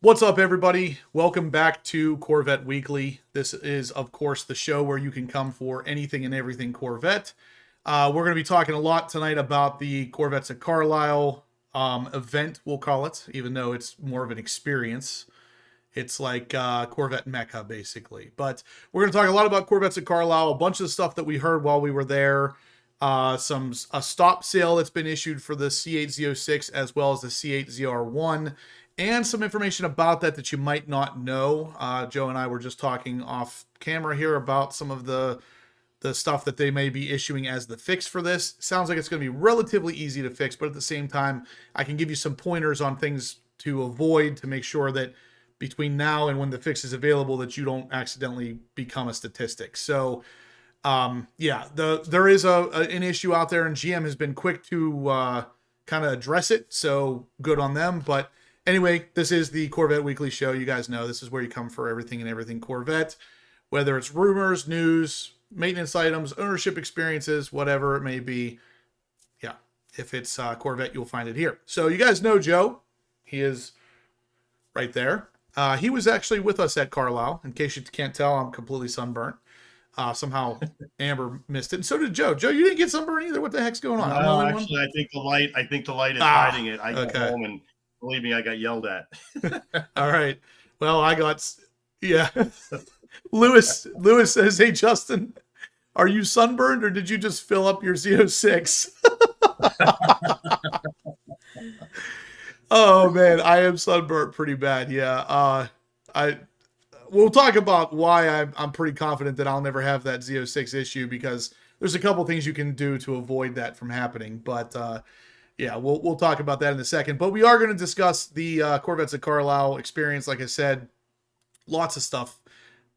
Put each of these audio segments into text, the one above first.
What's up, everybody? Welcome back to Corvette Weekly. This is, of course, the show where you can come for anything and everything Corvette. We're going to be talking a lot tonight about the Corvettes at Carlisle event, we'll call it, even though it's more of an experience. It's like Corvette Mecca, basically. But we're going to talk a lot about Corvettes at Carlisle, a bunch of stuff that we heard while we were there, a stop sale that's been issued for the C8 Z06 as well as the C8 ZR1, and some information about that you might not know. Joe and I were just talking off camera here about some of the stuff that they may be issuing as the fix for this. Sounds like it's going to be relatively easy to fix, but at the same time, I can give you some pointers on things to avoid to make sure that between now and when the fix is available that you don't accidentally become a statistic. So yeah, there is an issue out there, and GM has been quick to kind of address it, so good on them. But anyway, this is the Corvette Weekly Show. You guys know this is where you come for everything and everything Corvette, whether it's rumors, news, maintenance items, ownership experiences, whatever it may be. Yeah, if it's Corvette, you'll find it here. So you guys know Joe. He is right there. He was actually with us at Carlisle. In case you can't tell, I'm completely sunburnt. Somehow Amber missed it, and so did Joe. Joe, you didn't get sunburned either. What the heck's going on? I'm the No, only one? actually, I think the light is hiding it. I got okay. home and believe me, I got yelled at. All right. Well, yeah. Lewis says, "Hey, Justin, are you sunburned or did you just fill up your Z06?" Oh man, I am sunburnt pretty bad. Yeah. We'll talk about why I'm pretty confident that I'll never have that Z06 issue, because there's a couple things you can do to avoid that from happening. But yeah, we'll talk about that in a second. But we are going to discuss the Corvettes at Carlisle experience. Like I said, lots of stuff.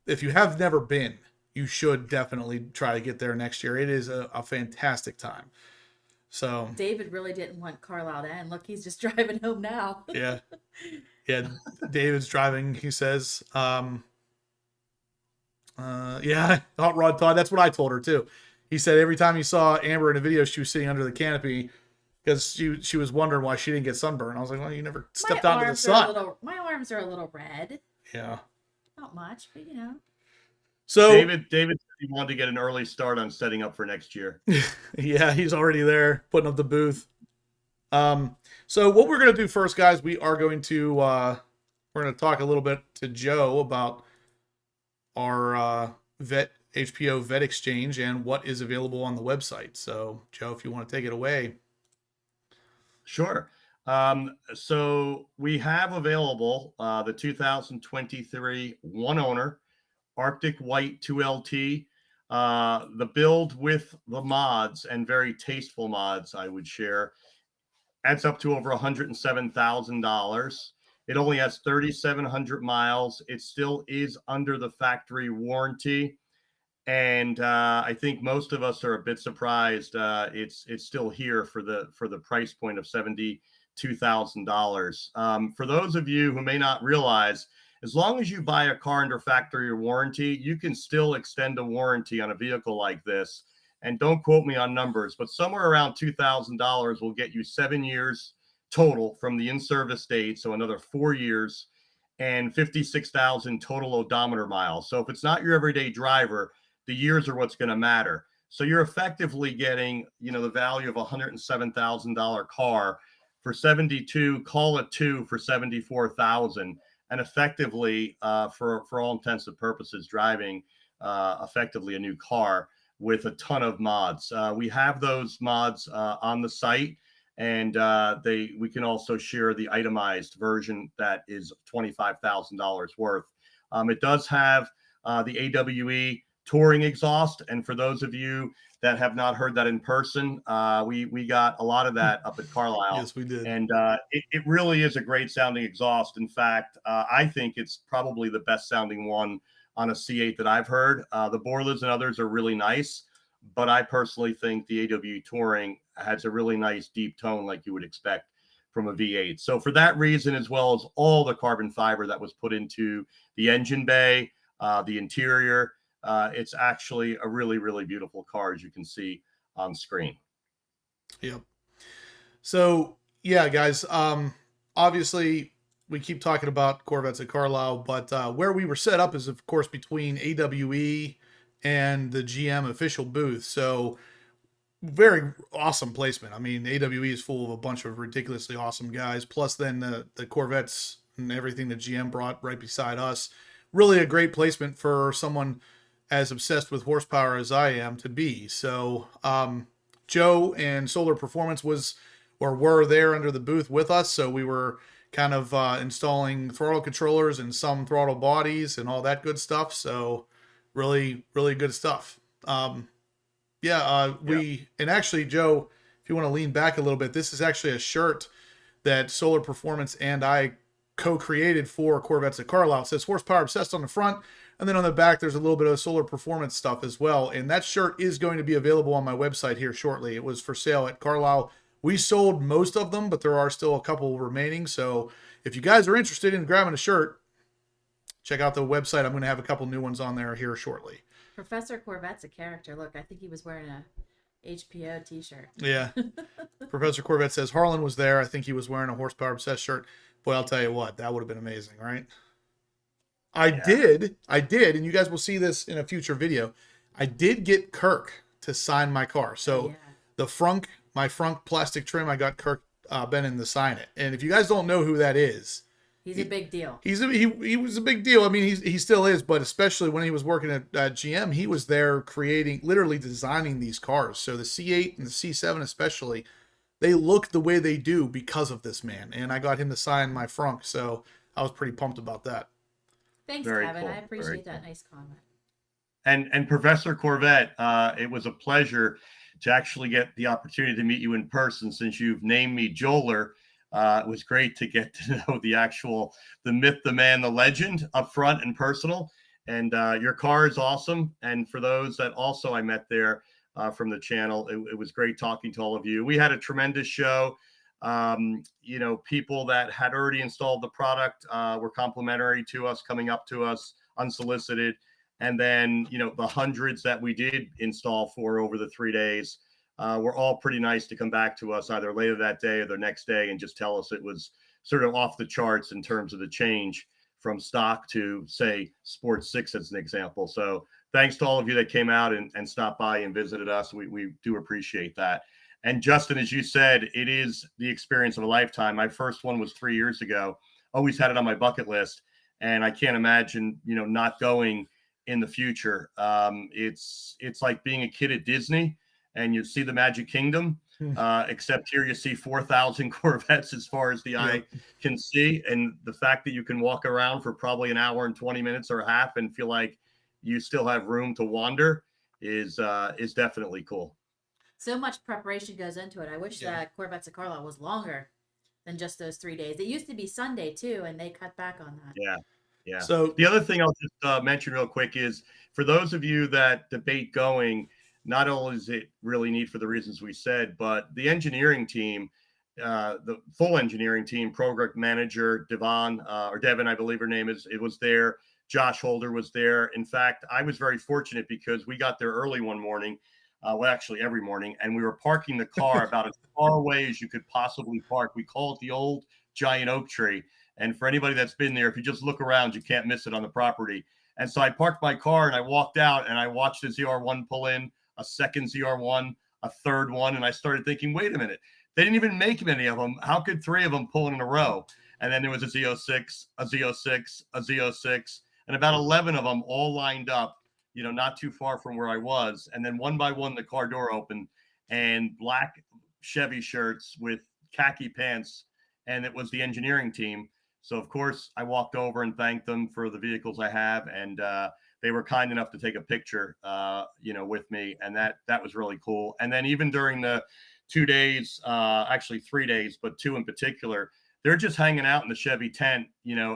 If you have never been, you should definitely try to get there next year. It is a fantastic time. So David really didn't want Carlisle to end. Look, he's just driving home now. yeah. Yeah, David's driving, he says. Yeah, Hot Rod Todd, that's what I told her too. He said every time he saw Amber in a video, she was sitting under the canopy because she was wondering why she didn't get sunburned. I was like, well, you never stepped out into the sun. My arms are a little red. Yeah. Not much, but you know. So David said he wanted to get an early start on setting up for next year. Yeah, he's already there, putting up the booth. So what we're going to do first, guys, we're going to talk a little bit to Joe about our HPO vet exchange and what is available on the website. So Joe, if you want to take it away. Sure. So we have available the 2023 one owner Arctic White 2LT, the build with the mods and very tasteful mods, I would share, adds up to over $107,000. It only has 3,700 miles. It still is under the factory warranty. And I think most of us are a bit surprised it's still here for the price point of $72,000. For those of you who may not realize, as long as you buy a car under factory warranty, you can still extend a warranty on a vehicle like this. And don't quote me on numbers, but somewhere around $2,000 will get you 7 years total from the in-service date. So another 4 years and 56,000 total odometer miles. So if it's not your everyday driver, the years are what's going to matter. So you're effectively getting, the value of a $107,000 car for 72, call it 2 for 74,000. And effectively, for all intents and purposes, driving effectively a new car with a ton of mods. We have those mods on the site, and we can also share the itemized version that is $25,000 worth. It does have the AWE touring exhaust, and for those of you that have not heard that in person, we got a lot of that up at Carlisle. Yes, we did. And it really is a great sounding exhaust. In fact, I think it's probably the best sounding one on a C8 that I've heard. The Borlas and others are really nice, but I personally think the AW Touring has a really nice deep tone like you would expect from a V8. So for that reason, as well as all the carbon fiber that was put into the engine bay, the interior, it's actually a really, really beautiful car, as you can see on screen. Yep. So yeah, guys, obviously we keep talking about Corvettes at Carlisle, but where we were set up is, of course, between AWE and the GM official booth. So very awesome placement. I mean, AWE is full of a bunch of ridiculously awesome guys. Plus, then the Corvettes and everything the GM brought right beside us. Really a great placement for someone as obsessed with horsepower as I am to be. So, Joe and Solar Performance were there under the booth with us. So we were kind of installing throttle controllers and some throttle bodies and all that good stuff. So really, really good stuff. And actually, Joe, if you want to lean back a little bit, this is actually a shirt that Solar Performance and I co-created for Corvettes at Carlisle. It says horsepower obsessed on the front, and then on the back there's a little bit of Solar Performance stuff as well. And that shirt is going to be available on my website here shortly. It was for sale at Carlisle. We sold most of them, but there are still a couple remaining. So if you guys are interested in grabbing a shirt, check out the website. I'm going to have a couple new ones on there here shortly. Professor Corvette's a character. Look, I think he was wearing a HPO t-shirt. Yeah. Professor Corvette says Harlan was there. I think he was wearing a horsepower obsessed shirt. Boy, I'll tell you what, that would have been amazing, right? I did, and you guys will see this in a future video. I did get Kirk to sign my car. So my frunk plastic trim, I got Kirk Bennon to sign it. And if you guys don't know who that is, he's a big deal. He was a big deal. I mean, he still is, but especially when he was working at GM, he was there literally designing these cars. So the C8 and the C7 especially, they look the way they do because of this man. And I got him to sign my frunk, so I was pretty pumped about that. Thanks, Very Kevin. cool. I appreciate that nice comment. And Professor Corvette, it was a pleasure to actually get the opportunity to meet you in person since you've named me Joler. It was great to get to know the myth, the man, the legend up front and personal. And your car is awesome. And for those that also I met there from the channel, it was great talking to all of you. We had a tremendous show. People that had already installed the product were complimentary to us, coming up to us unsolicited. And then, the hundreds that we did install for over the 3 days were all pretty nice to come back to us either later that day or the next day and just tell us it was sort of off the charts in terms of the change from stock to, say, Sport 6 as an example. So thanks to all of you that came out and stopped by and visited us. We do appreciate that. And Justin, as you said, it is the experience of a lifetime. My first one was 3 years ago. Always had it on my bucket list. And I can't imagine, not going in the future. It's like being a kid at Disney and you see the Magic Kingdom, except here you see 4,000 Corvettes as far as the eye can see. And the fact that you can walk around for probably an hour and 20 minutes or a half and feel like you still have room to wander is definitely cool. So much preparation goes into it. I wish that Corvettes at Carlisle was longer than just those 3 days. It used to be Sunday too, and they cut back on that. Yeah. So the other thing I'll just mention real quick is for those of you that debate going, not only is it really neat for the reasons we said, but the engineering team, the full engineering team, program manager, Devon, I believe her name is, it was there. Josh Holder was there. In fact, I was very fortunate because we got there early one morning, actually every morning, and we were parking the car about as far away as you could possibly park. We call it the old giant oak tree. And for anybody that's been there, if you just look around, you can't miss it on the property. And so I parked my car and I walked out and I watched the ZR1 pull in, a second ZR1, a third one. And I started thinking, wait a minute, they didn't even make many of them. How could 3 of them pull in a row? And then there was a Z06, a Z06, a Z06, and about 11 of them all lined up, not too far from where I was. And then one by one, the car door opened and black Chevy shirts with khaki pants. And it was the engineering team. So, of course, I walked over and thanked them for the vehicles I have. And they were kind enough to take a picture, with me. And that was really cool. And then even during the 2 days, actually 3 days, but 2 in particular, they're just hanging out in the Chevy tent,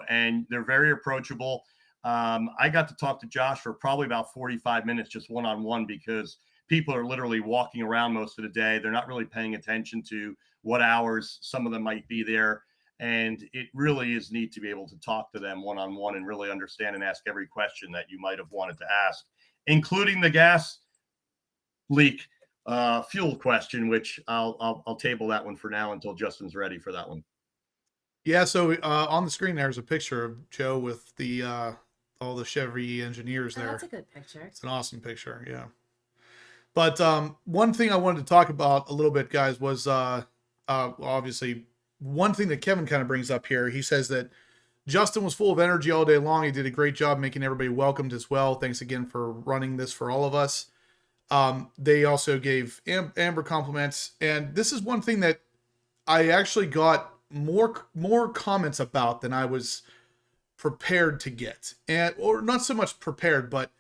and they're very approachable. I got to talk to Josh for probably about 45 minutes, just one-on-one, because people are literally walking around most of the day. They're not really paying attention to what hours some of them might be there. And it really is neat to be able to talk to them one-on-one and really understand and ask every question that you might have wanted to ask, including the gas leak fuel question, which I'll table that one for now until Justin's ready for that one. Yeah, so on the screen there's a picture of Joe with the all the Chevy engineers Oh, there. that's a good picture. It's an awesome picture, yeah. But one thing I wanted to talk about a little bit, guys, was obviously one thing that Kevin kind of brings up here. He says that Justin was full of energy all day long. He did a great job making everybody welcomed as well. Thanks again for running this for all of us. They also gave Amber compliments, and this is one thing that I actually got more comments about than I was prepared to get, and or not so much prepared, but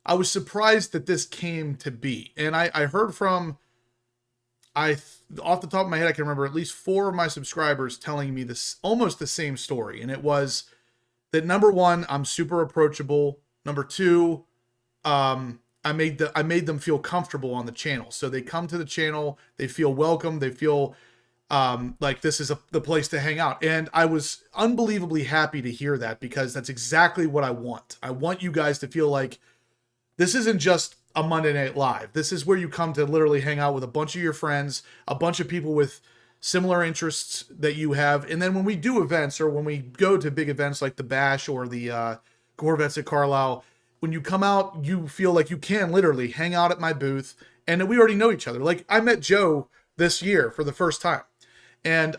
I was surprised that this came to be. And I heard from off the top of my head, I can remember at least 4 of my subscribers telling me this almost the same story, and it was that number one, I'm super approachable. Number two, I made them feel comfortable on the channel. So they come to the channel, they feel welcome, they feel like this is the place to hang out. And I was unbelievably happy to hear that, because that's exactly what I want. I want you guys to feel like this isn't just a Monday Night Live. This is where you come to literally hang out with a bunch of your friends, a bunch of people with similar interests that you have. And then when we do events, or when we go to big events like the Bash or the Corvettes at Carlisle, when you come out, you feel like you can literally hang out at my booth, and that we already know each other. Like, I met Joe this year for the first time, and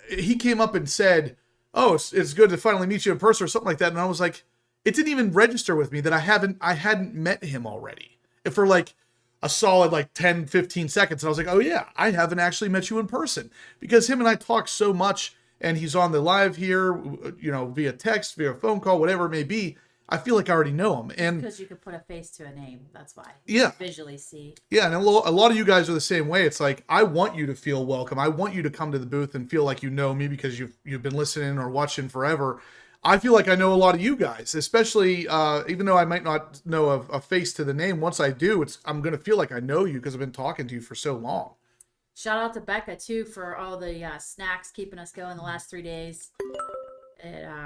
he came up and said, "Oh, it's good to finally meet you in person," or something like that. And I was like, it didn't even register with me that I hadn't met him already, for like a solid like 10, 15 seconds. And I was like, oh yeah, I haven't actually met you in person, because him and I talk so much, and he's on the live here, via text, via phone call, whatever it may be. I feel like I already know him. And because you could put a face to a name. That's why. Yeah. Visually see. Yeah, and a lot of you guys are the same way. It's like, I want you to feel welcome. I want you to come to the booth and feel like you know me, because you've been listening or watching forever. I feel like I know a lot of you guys, especially even though I might not know a face to the name. Once I do, I'm going to feel like I know you, because I've been talking to you for so long. Shout out to Becca too for all the snacks keeping us going the last 3 days.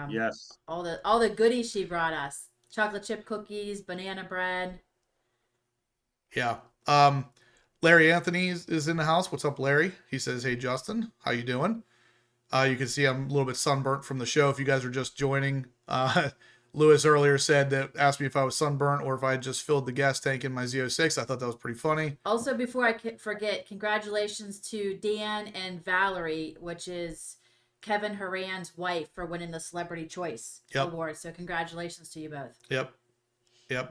Yes. All the goodies she brought us: chocolate chip cookies, banana bread. Yeah. Larry Anthony is in the house. What's up, Larry? He says, "Hey Justin, how you doing?" You can see I'm a little bit sunburnt from the show. If you guys are just joining, Lewis earlier asked me if I was sunburnt or if I had just filled the gas tank in my Z06. I thought that was pretty funny. Also, before I forget, congratulations to Dan and Valerie, which is Kevin Horan's wife, for winning the Celebrity Choice Award. So congratulations to you both. Yep.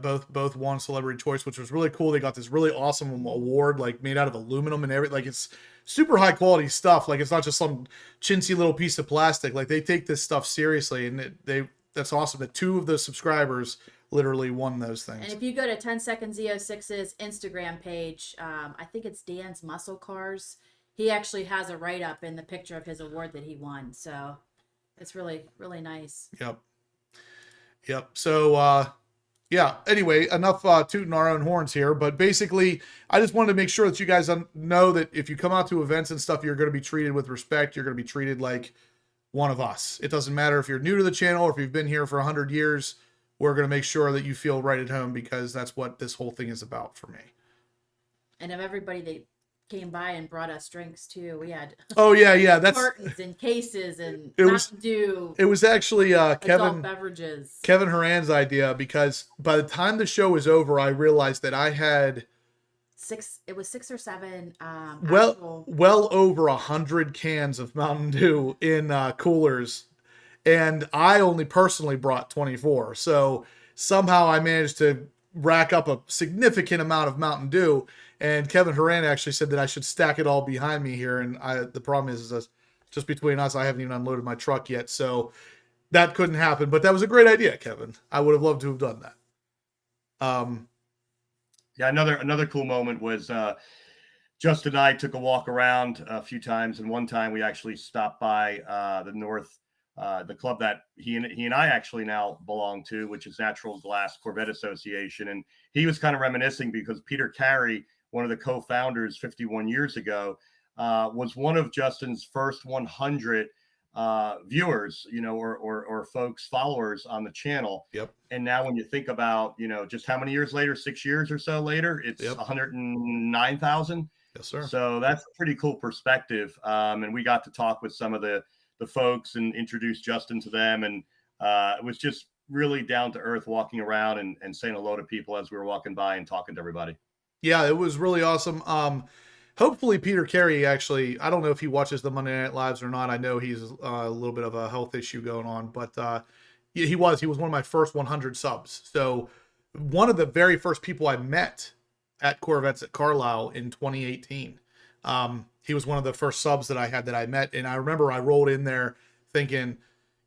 Both won Celebrity Choice, which was really cool. They got this really awesome award, like made out of aluminum and everything. Like, it's super high quality stuff. Like, it's not just some chintzy little piece of plastic. Like, they take this stuff seriously, and that's awesome that 2 of the subscribers literally won those things. And if you go to 10 Second Z06's Instagram page, I think it's Dan's Muscle Cars. He actually has a write-up in the picture of his award that he won. So it's really, really nice. Yep. So, yeah, anyway, enough tooting our own horns here. But basically, I just wanted to make sure that you guys know that if you come out to events and stuff, you're going to be treated with respect. You're going to be treated like one of us. It doesn't matter if you're new to the channel or if you've been here for 100 years. We're going to make sure that you feel right at home, because that's what this whole thing is about for me. And of everybody that came by and brought us drinks too, we had that's cartons and cases and Mountain Dew. It was actually adult beverages. Kevin Horan's idea, because by the time the show was over, I realized that I had 6 or 7 well over 100 cans of Mountain Dew in coolers, and I only personally brought 24. So somehow I managed to rack up a significant amount of Mountain Dew, and Kevin Horan actually said that I should stack it all behind me here. And the problem is just between us, I haven't even unloaded my truck yet, so that couldn't happen. But that was a great idea, Kevin. I would have loved to have done that. Yeah, another cool moment was Justin and I took a walk around a few times, and one time we actually stopped by the club that he and I actually now belong to, which is Natural Glass Corvette Association. And he was kind of reminiscing, because Peter Carey, one of the co-founders 51 years ago, was one of Justin's first 100 viewers, or folks, followers on the channel. Yep. And now when you think about, just how many years later, 6 years or so later, it's 109,000. Yes, sir. So that's a pretty cool perspective. And we got to talk with some of the the folks and introduced Justin to them. And it was just really down to earth, walking around and saying hello to people as we were walking by and talking to everybody. Yeah, it was really awesome. Hopefully Peter Carey actually, I don't know if he watches the Monday Night Lives or not. I know he's a little bit of a health issue going on, but he was one of my first 100 subs. So one of the very first people I met at Corvettes at Carlisle in 2018. He was one of the first subs that I met. And I remember I rolled in there thinking,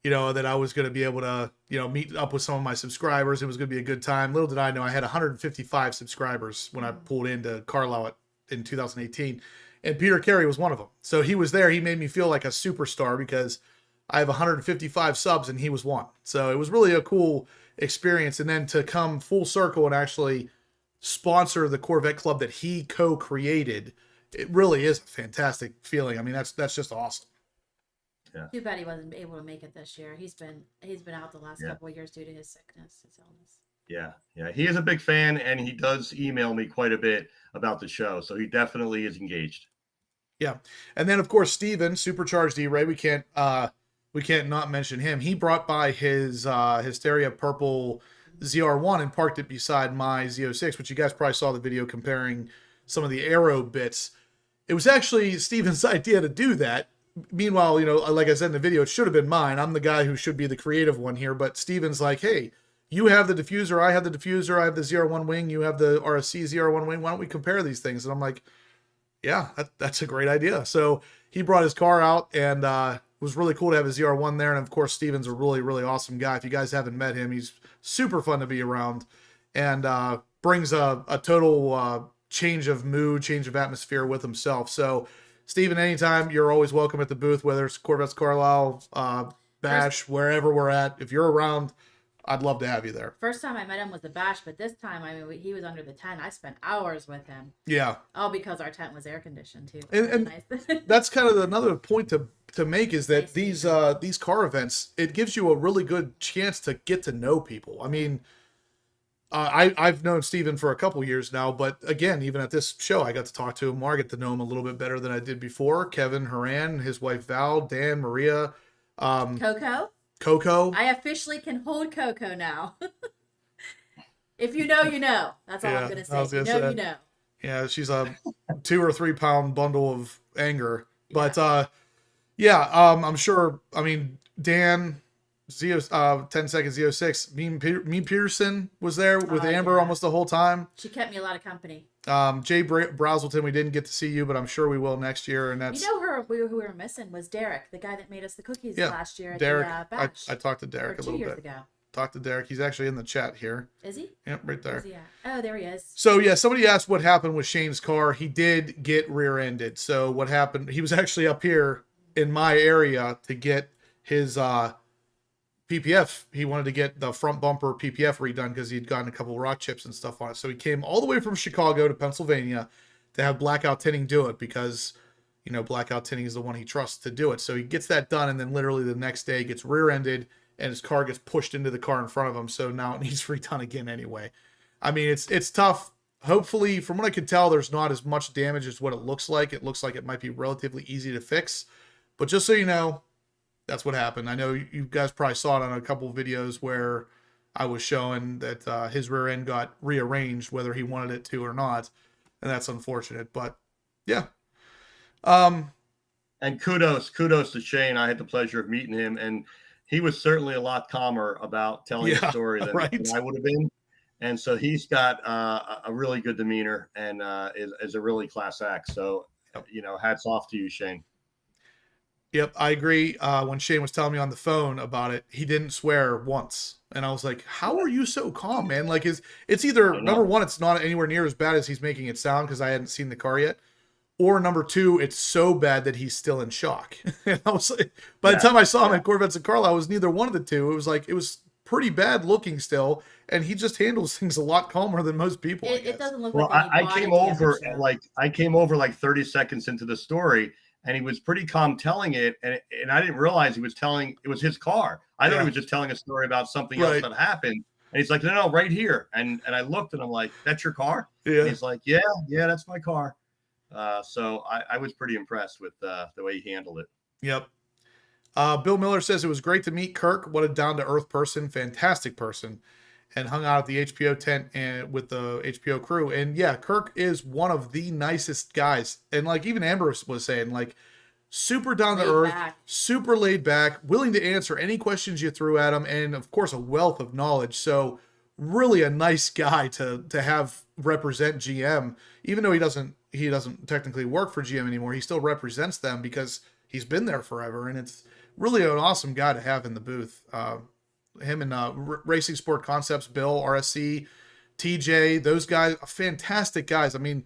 that I was going to be able to, meet up with some of my subscribers. It was going to be a good time. Little did I know I had 155 subscribers when I pulled into Carlisle in 2018. And Peter Carey was one of them. So he was there. He made me feel like a superstar because I have 155 subs and he was one. So it was really a cool experience. And then to come full circle and actually sponsor the Corvette Club that he co-created, it really is a fantastic feeling. I mean, that's just awesome. Yeah. Too bad he wasn't able to make it this year. He's been out the last couple of years due to his sickness, his illness. Yeah. He is a big fan, and he does email me quite a bit about the show. So he definitely is engaged. Yeah. And then of course, Steven, Supercharged E-Ray, we can't not mention him. He brought by his Hysteria Purple ZR1 and parked it beside my Z06, which you guys probably saw the video comparing some of the aero bits. It was actually Steven's idea to do that. Meanwhile, like I said in the video, it should have been mine. I'm the guy who should be the creative one here, but Steven's like, hey, you have the diffuser, I have the diffuser, I have the ZR1 wing, you have the RSC ZR1 wing. Why don't we compare these things? And I'm like, yeah, that's a great idea. So he brought his car out, and it was really cool to have a ZR1 there. And of course, Steven's a really, really awesome guy. If you guys haven't met him, he's super fun to be around, and brings a total change of mood, change of atmosphere with himself. So Steven, anytime, you're always welcome at the booth, whether it's Corvettes Carlisle, Bash, wherever we're at. If you're around, I'd love to have you there. First time I met him was the Bash, but this time, he was under the tent. I spent hours with him. Yeah. Oh, because our tent was air conditioned too. And Nice. that's kind of another point to make, is that these car events, it gives you a really good chance to get to know people. I mean, I've known Steven for a couple years now, but again, even at this show, I got to talk to him more. I get to know him a little bit better than I did before. Kevin, Haran, his wife Val, Dan, Maria, Coco. I officially can hold Coco now. If you know, you know. That's all I'm gonna say. If you know, you know. Yeah, she's a 2 or 3 pound bundle of anger. But I'm sure. I mean, Dan. 10 seconds Z06. Me Peterson was there with Amber almost the whole time. She kept me a lot of company. Jay Brazelton, we didn't get to see you, but I'm sure we will next year. And that's, who we were missing was Derek, the guy that made us the cookies last year at Derek, the Bash. I talked to Derek a little bit. 2 years ago. Talked to Derek. He's actually in the chat here. Is he? Yep, right there. Where's he at? Oh, there he is. So yeah, somebody asked what happened with Shane's car. He did get rear-ended. So what happened? He was actually up here in my area to get his PPF. He wanted to get the front bumper PPF redone because he'd gotten a couple rock chips and stuff on it. So he came all the way from Chicago to Pennsylvania to have Blackout Tinting do it because, Blackout Tinting is the one he trusts to do it. So he gets that done, and then literally the next day gets rear-ended and his car gets pushed into the car in front of him. So now it needs redone again anyway. I mean, it's tough. Hopefully, from what I could tell, there's not as much damage as what it looks like. It looks like it might be relatively easy to fix. But just so you know, that's what happened. I know you guys probably saw it on a couple of videos where I was showing that his rear end got rearranged, whether he wanted it to or not. And that's unfortunate, but yeah. And kudos to Shane. I had the pleasure of meeting him, and he was certainly a lot calmer about telling the story than I would have been. And so he's got a really good demeanor and is a really class act. So, hats off to you, Shane. Yep, I agree. When Shane was telling me on the phone about it, he didn't swear once. And I was like, how are you so calm, man? Like, it's either, number one, it's not anywhere near as bad as he's making it sound because I hadn't seen the car yet. Or number two, it's so bad that he's still in shock. And I was like, by the time I saw him at Corvettes at Carlisle, it was neither one of the two. It was like, it was pretty bad looking still. And he just handles things a lot calmer than most people. It doesn't look like I came over like 30 seconds into the story. And he was pretty calm telling it, and I didn't realize he was telling it was his car. I thought he was just telling a story about something else that happened. And he's like, no, right here. And I looked, and I'm like, that's your car? Yeah. And he's like, yeah, that's my car. So I was pretty impressed with the way he handled it. Yep. Bill Miller says it was great to meet Kirk. What a down-to-earth person, fantastic person, and hung out at the HPO tent and with the HPO crew. And yeah, Kirk is one of the nicest guys. And like even Amber was saying, like super down to earth, super laid back, willing to answer any questions you threw at him, and of course a wealth of knowledge. So really a nice guy to have represent GM, even though he doesn't technically work for GM anymore. He still represents them because he's been there forever, and it's really an awesome guy to have in the booth. Him and Racing Sport Concepts, Bill, RSC, TJ, those guys, fantastic guys. I mean,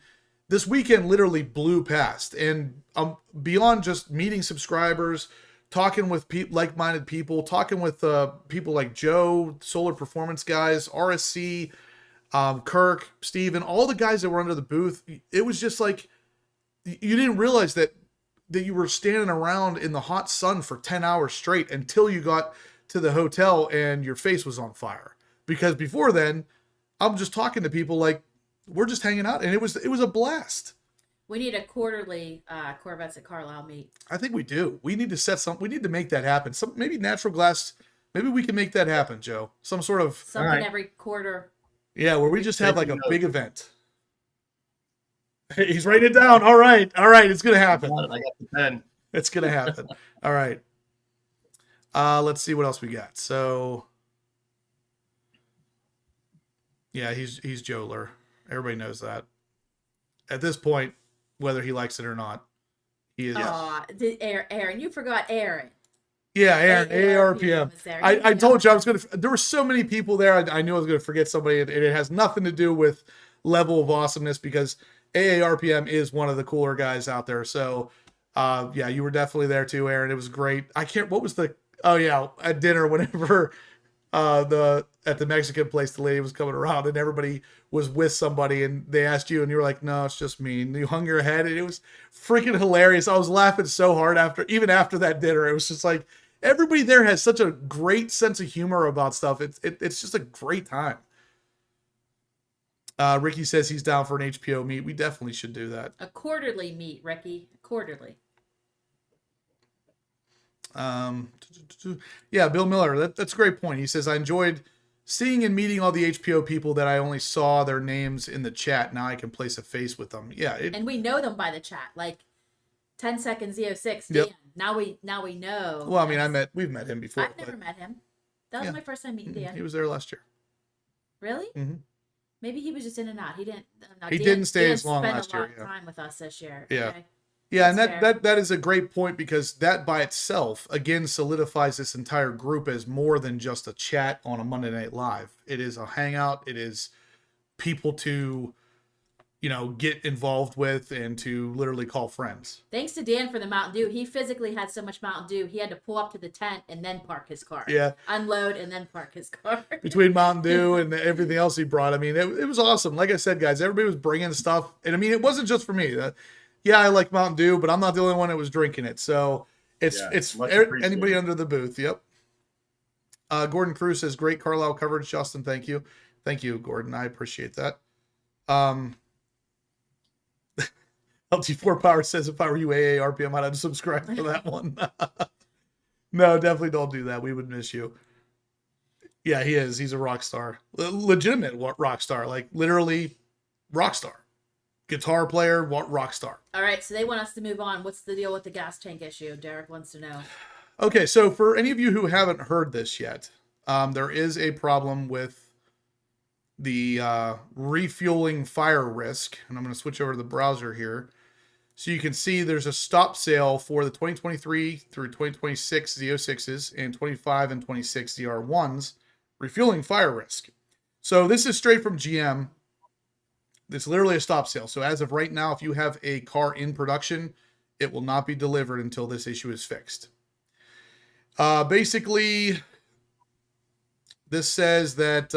this weekend literally blew past, and beyond just meeting subscribers, talking with like-minded people, talking with people like Joe, Solar Performance guys, RSC, Kirk, Steven, all the guys that were under the booth. It was just like you didn't realize that you were standing around in the hot sun for 10 hours straight until you got to the hotel and your face was on fire. Because before then, I'm just talking to people like we're just hanging out, and it was a blast. We need a quarterly Corvettes at Carlisle meet. I think we do. We need to we need to make that happen. Maybe natural glass. Maybe we can make that happen, Joe. Some sort of something every quarter. Yeah, where we just have like a big event. He's writing it down. All right. It's gonna happen. I got the pen. It's gonna happen. All right. Let's see what else we got. So, yeah, he's Joe. Everybody knows that. At this point, whether he likes it or not, he is. Aaron, you forgot Aaron. Yeah, Aaron, AARPM. I told you I was going to. There were so many people there. I knew I was going to forget somebody, and it has nothing to do with level of awesomeness because AARPM is one of the cooler guys out there. So, yeah, you were definitely there too, Aaron. It was great. What was the? Oh yeah, at dinner whenever at the Mexican place the lady was coming around and everybody was with somebody and they asked you and you were like, no, it's just me. And you hung your head and it was freaking hilarious. I was laughing so hard even after that dinner. It was just like everybody there has such a great sense of humor about stuff. It's just a great time. Ricky says he's down for an HPO meet. We definitely should do that. A quarterly meet, Ricky. Quarterly. Yeah, Bill Miller, that's a great point. He says, I enjoyed seeing and meeting all the HPO people that I only saw their names in the chat. Now I can place a face with them. Yeah. And we know them by the chat. Like 10 seconds Z06. Yep. Dan. Now we know. Well, I mean, we've met him before. I've never met him. That was my first time meeting Dan. He was there last year. Really? Mm-hmm. Maybe he was just in and out. He didn't. He didn't stay as long last year. Spent a lot of time with us this year. Yeah. Okay. Yeah, and that is a great point because that by itself, again, solidifies this entire group as more than just a chat on a Monday Night Live. It is a hangout. It is people to, get involved with and to literally call friends. Thanks to Dan for the Mountain Dew. He physically had so much Mountain Dew, he had to pull up to the tent and then park his car. Yeah. Unload and then park his car. Between Mountain Dew and everything else he brought. I mean, it was awesome. Like I said, guys, everybody was bringing stuff. And I mean, it wasn't just for me. Yeah, I like Mountain Dew, but I'm not the only one that was drinking it. So it's anybody under the booth. Yep. Gordon Cruz says, great Carlisle coverage, Justin. Thank you. Thank you, Gordon. I appreciate that. LT4 Power says, if I were you, AARPM, I'd unsubscribe for that one. No, definitely don't do that. We would miss you. Yeah, he is. He's a rock star. Legitimate rock star. Like literally rock star. Guitar player, rock star. All right, so they want us to move on. What's the deal with the gas tank issue? Derek wants to know. Okay, so for any of you who haven't heard this yet, there is a problem with the refueling fire risk. And I'm going to switch over to the browser here. So you can see there's a stop sale for the 2023 through 2026 Z06s and 25 and 26 ZR1s refueling fire risk. So this is straight from GM. It's literally a stop sale. So as of right now, if you have a car in production, it will not be delivered until this issue is fixed. Basically, this says that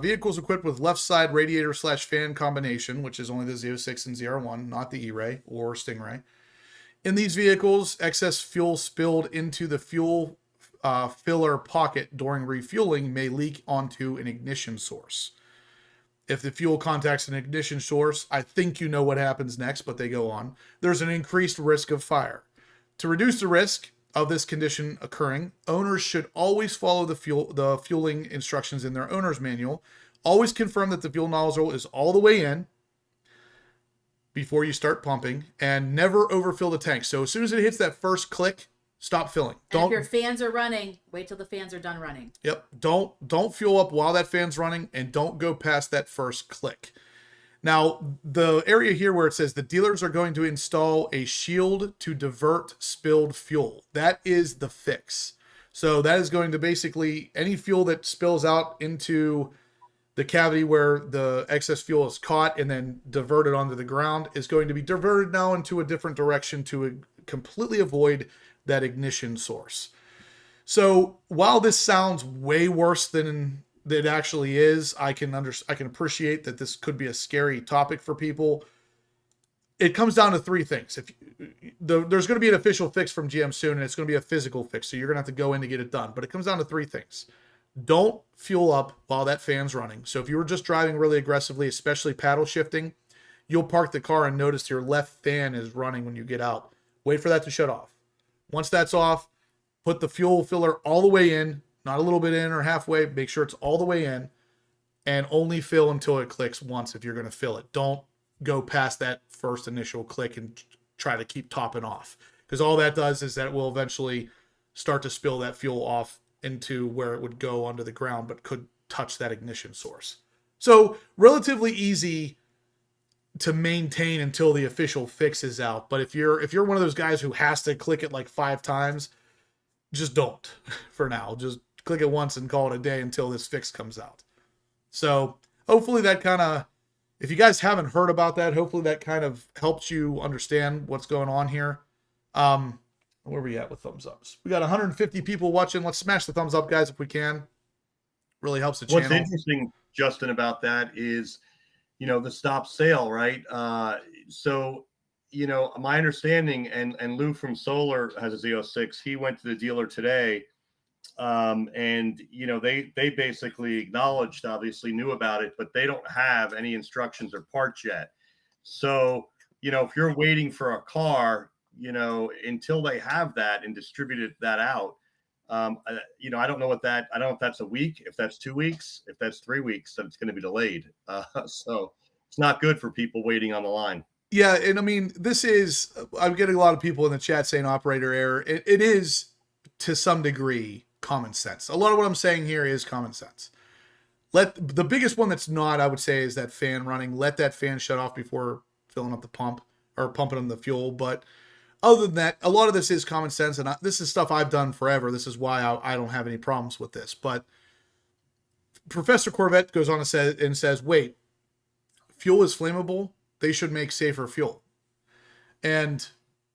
vehicles equipped with left side radiator / fan combination, which is only the Z06 and ZR1, not the E-Ray or Stingray. In these vehicles, excess fuel spilled into the fuel filler pocket during refueling may leak onto an ignition source. If the fuel contacts an ignition source, I think you know what happens next, but they go on. There's an increased risk of fire. To reduce the risk, of this condition occurring, owners should always follow the fueling instructions in their owner's manual. Always confirm that the fuel nozzle is all the way in before you start pumping, and never overfill the tank. So as soon as it hits that first click, stop filling. And if your fans are running, wait till the fans are done running. Yep. Don't fuel up while that fan's running, and don't go past that first click. Now, the area here where it says the dealers are going to install a shield to divert spilled fuel. That is the fix. So that is going to basically, any fuel that spills out into the cavity where the excess fuel is caught and then diverted onto the ground is going to be diverted now into a different direction to completely avoid that ignition source. So while this sounds way worse than it actually is, I can appreciate that this could be a scary topic for people. It comes down to three things. There's going to be an official fix from GM soon, and it's going to be a physical fix, so you're going to have to go in to get it done. But it comes down to three things. Don't fuel up while that fan's running. So if you were just driving really aggressively, especially paddle shifting, you'll park the car and notice your left fan is running when you get out. Wait for that to shut off. Once that's off, put the fuel filler all the way in, not a little bit in or halfway. Make sure it's all the way in, and only fill until it clicks once if you're going to fill it. Don't go past that first initial click and try to keep topping off, because all that does is that it will eventually start to spill that fuel off into where it would go under the ground, but could touch that ignition source. So relatively easy to maintain until the official fix is out. But if you're one of those guys who has to click it like 5 times, just don't for now. Just click it once and call it a day until this fix comes out. So hopefully that kind of, if you guys haven't heard about that, hopefully that kind of helps you understand what's going on here. Where are we at with thumbs ups? We got 150 people watching. Let's smash the thumbs up, guys, if we can. Really helps the channel. What's interesting, Justin, about that is, the stop sale, right? So, my understanding, and Lou from Solar has a Z06. He went to the dealer today, and they basically acknowledged, obviously knew about it, but they don't have any instructions or parts yet. So, if you're waiting for a car, until they have that and distributed that out, I don't know I don't know if that's a week, if that's 2 weeks, if that's 3 weeks, then it's going to be delayed. So it's not good for people waiting on the line. Yeah. And I mean, I'm getting a lot of people in the chat saying operator error. It is to some degree common sense. A lot of what I'm saying here is common sense. The biggest one that's not, I would say, is that fan running. Let that fan shut off before filling up the pump or pumping in the fuel. But other than that, a lot of this is common sense, and this is stuff I've done forever. This is why I don't have any problems with this. But Professor Corvette goes on and says, wait, fuel is flammable. They should make safer fuel. And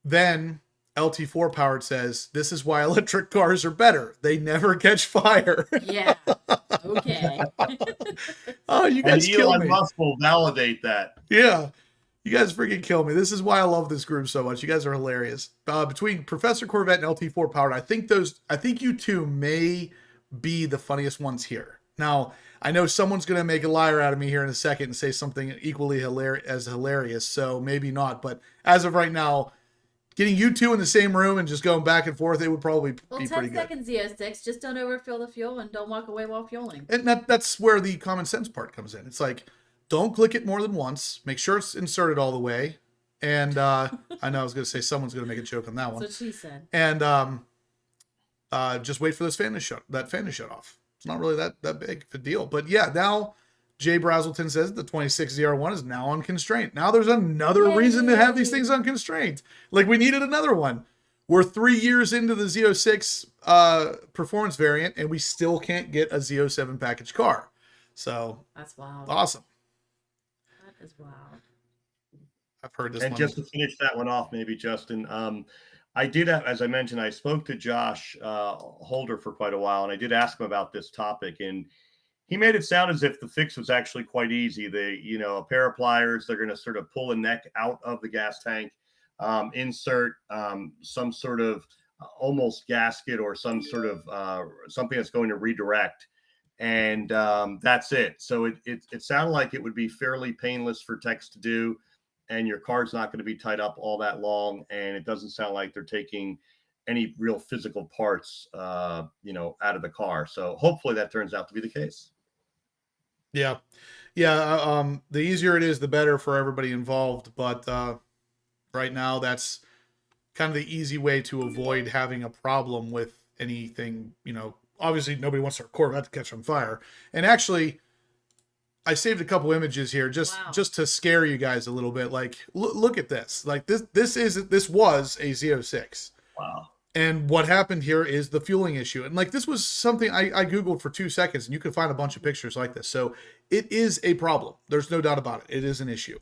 then LT4 Powered says, this is why electric cars are better. They never catch fire. Yeah. Okay. Oh, you guys kill me. Elon Musk will validate that. Yeah. You guys freaking kill me. This is why I love this group so much. You guys are hilarious. Between Professor Corvette and LT4 Powered, I think you two may be the funniest ones here. Now, I know someone's going to make a liar out of me here in a second and say something equally hilarious, so maybe not. But as of right now, getting you two in the same room and just going back and forth, it would probably be pretty good. 10 seconds Z06, just don't overfill the fuel and don't walk away while fueling. And that's where the common sense part comes in. It's like, don't click it more than once. Make sure it's inserted all the way. And I know I was going to say someone's going to make a joke on that one. That's what she said. And just wait for that fan to shut off. It's not really that big of a deal. But yeah, now Jay Brazelton says the 26 ZR1 is now on constraint. Now there's another reason to have these things on constraint. Like we needed another one. We're 3 years into the Z06 performance variant, and we still can't get a Z07 package car. So that's wild. Awesome. That is wild. I've heard this. And one. just to finish that one off, maybe Justin, I did have, as I mentioned, I spoke to Josh Holder for quite a while, and I did ask him about this topic, and he made it sound as if the fix was actually quite easy. A pair of pliers, they're going to sort of pull a neck out of the gas tank, insert some sort of almost gasket or some sort of something that's going to redirect. And that's it. So it sounded like it would be fairly painless for techs to do, and your car's not going to be tied up all that long. And it doesn't sound like they're taking any real physical parts, you know, out of the car. So hopefully that turns out to be the case. Yeah. The easier it is, the better for everybody involved. But right now, that's kind of the easy way to avoid having a problem with anything. You know, obviously nobody wants their Corvette to catch on fire. And actually, I saved a couple images here just to scare you guys a little bit. Like, look at this. Like this was a Z06. Wow. And what happened here is the fueling issue. And like, this was something I Googled for 2 seconds, and you can find a bunch of pictures like this. So it is a problem. There's no doubt about it. It is an issue.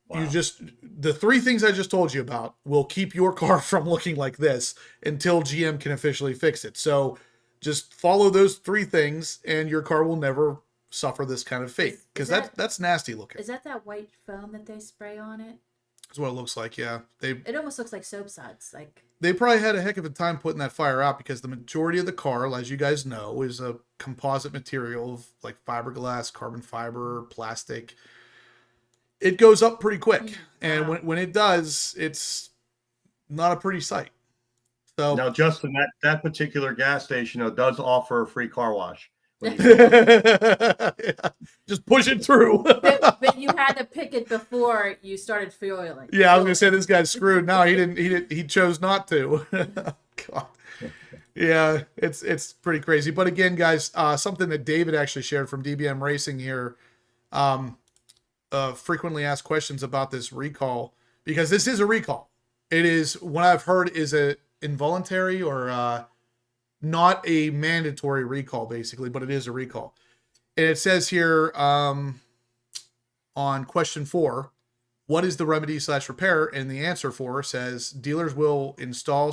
Wow. The 3 things I just told you about will keep your car from looking like this until GM can officially fix it. So just follow those 3 things and your car will never suffer this kind of fate. Because that's nasty looking. Is that white foam that they spray on it? That's what it looks like, yeah. It almost looks like soap suds. Like, they probably had a heck of a time putting that fire out, because the majority of the car, as you guys know, is a composite material of like fiberglass, carbon fiber, plastic. It goes up pretty quick. And when it does, it's not a pretty sight. So now, Justin, that particular gas station does offer a free car wash. Yeah. Just push it through. but you had to pick it before you started fueling. Yeah, I was gonna say this guy's screwed. No, he didn't. He chose not to. God. Yeah, it's pretty crazy. But again, guys, something that David actually shared from DBM Racing here. Frequently asked questions about this recall, because this is a recall. It is, what I've heard, is a involuntary or not a mandatory recall, basically, but it is a recall. And it says here on question 4, what is the remedy / repair? And the answer for says dealers will install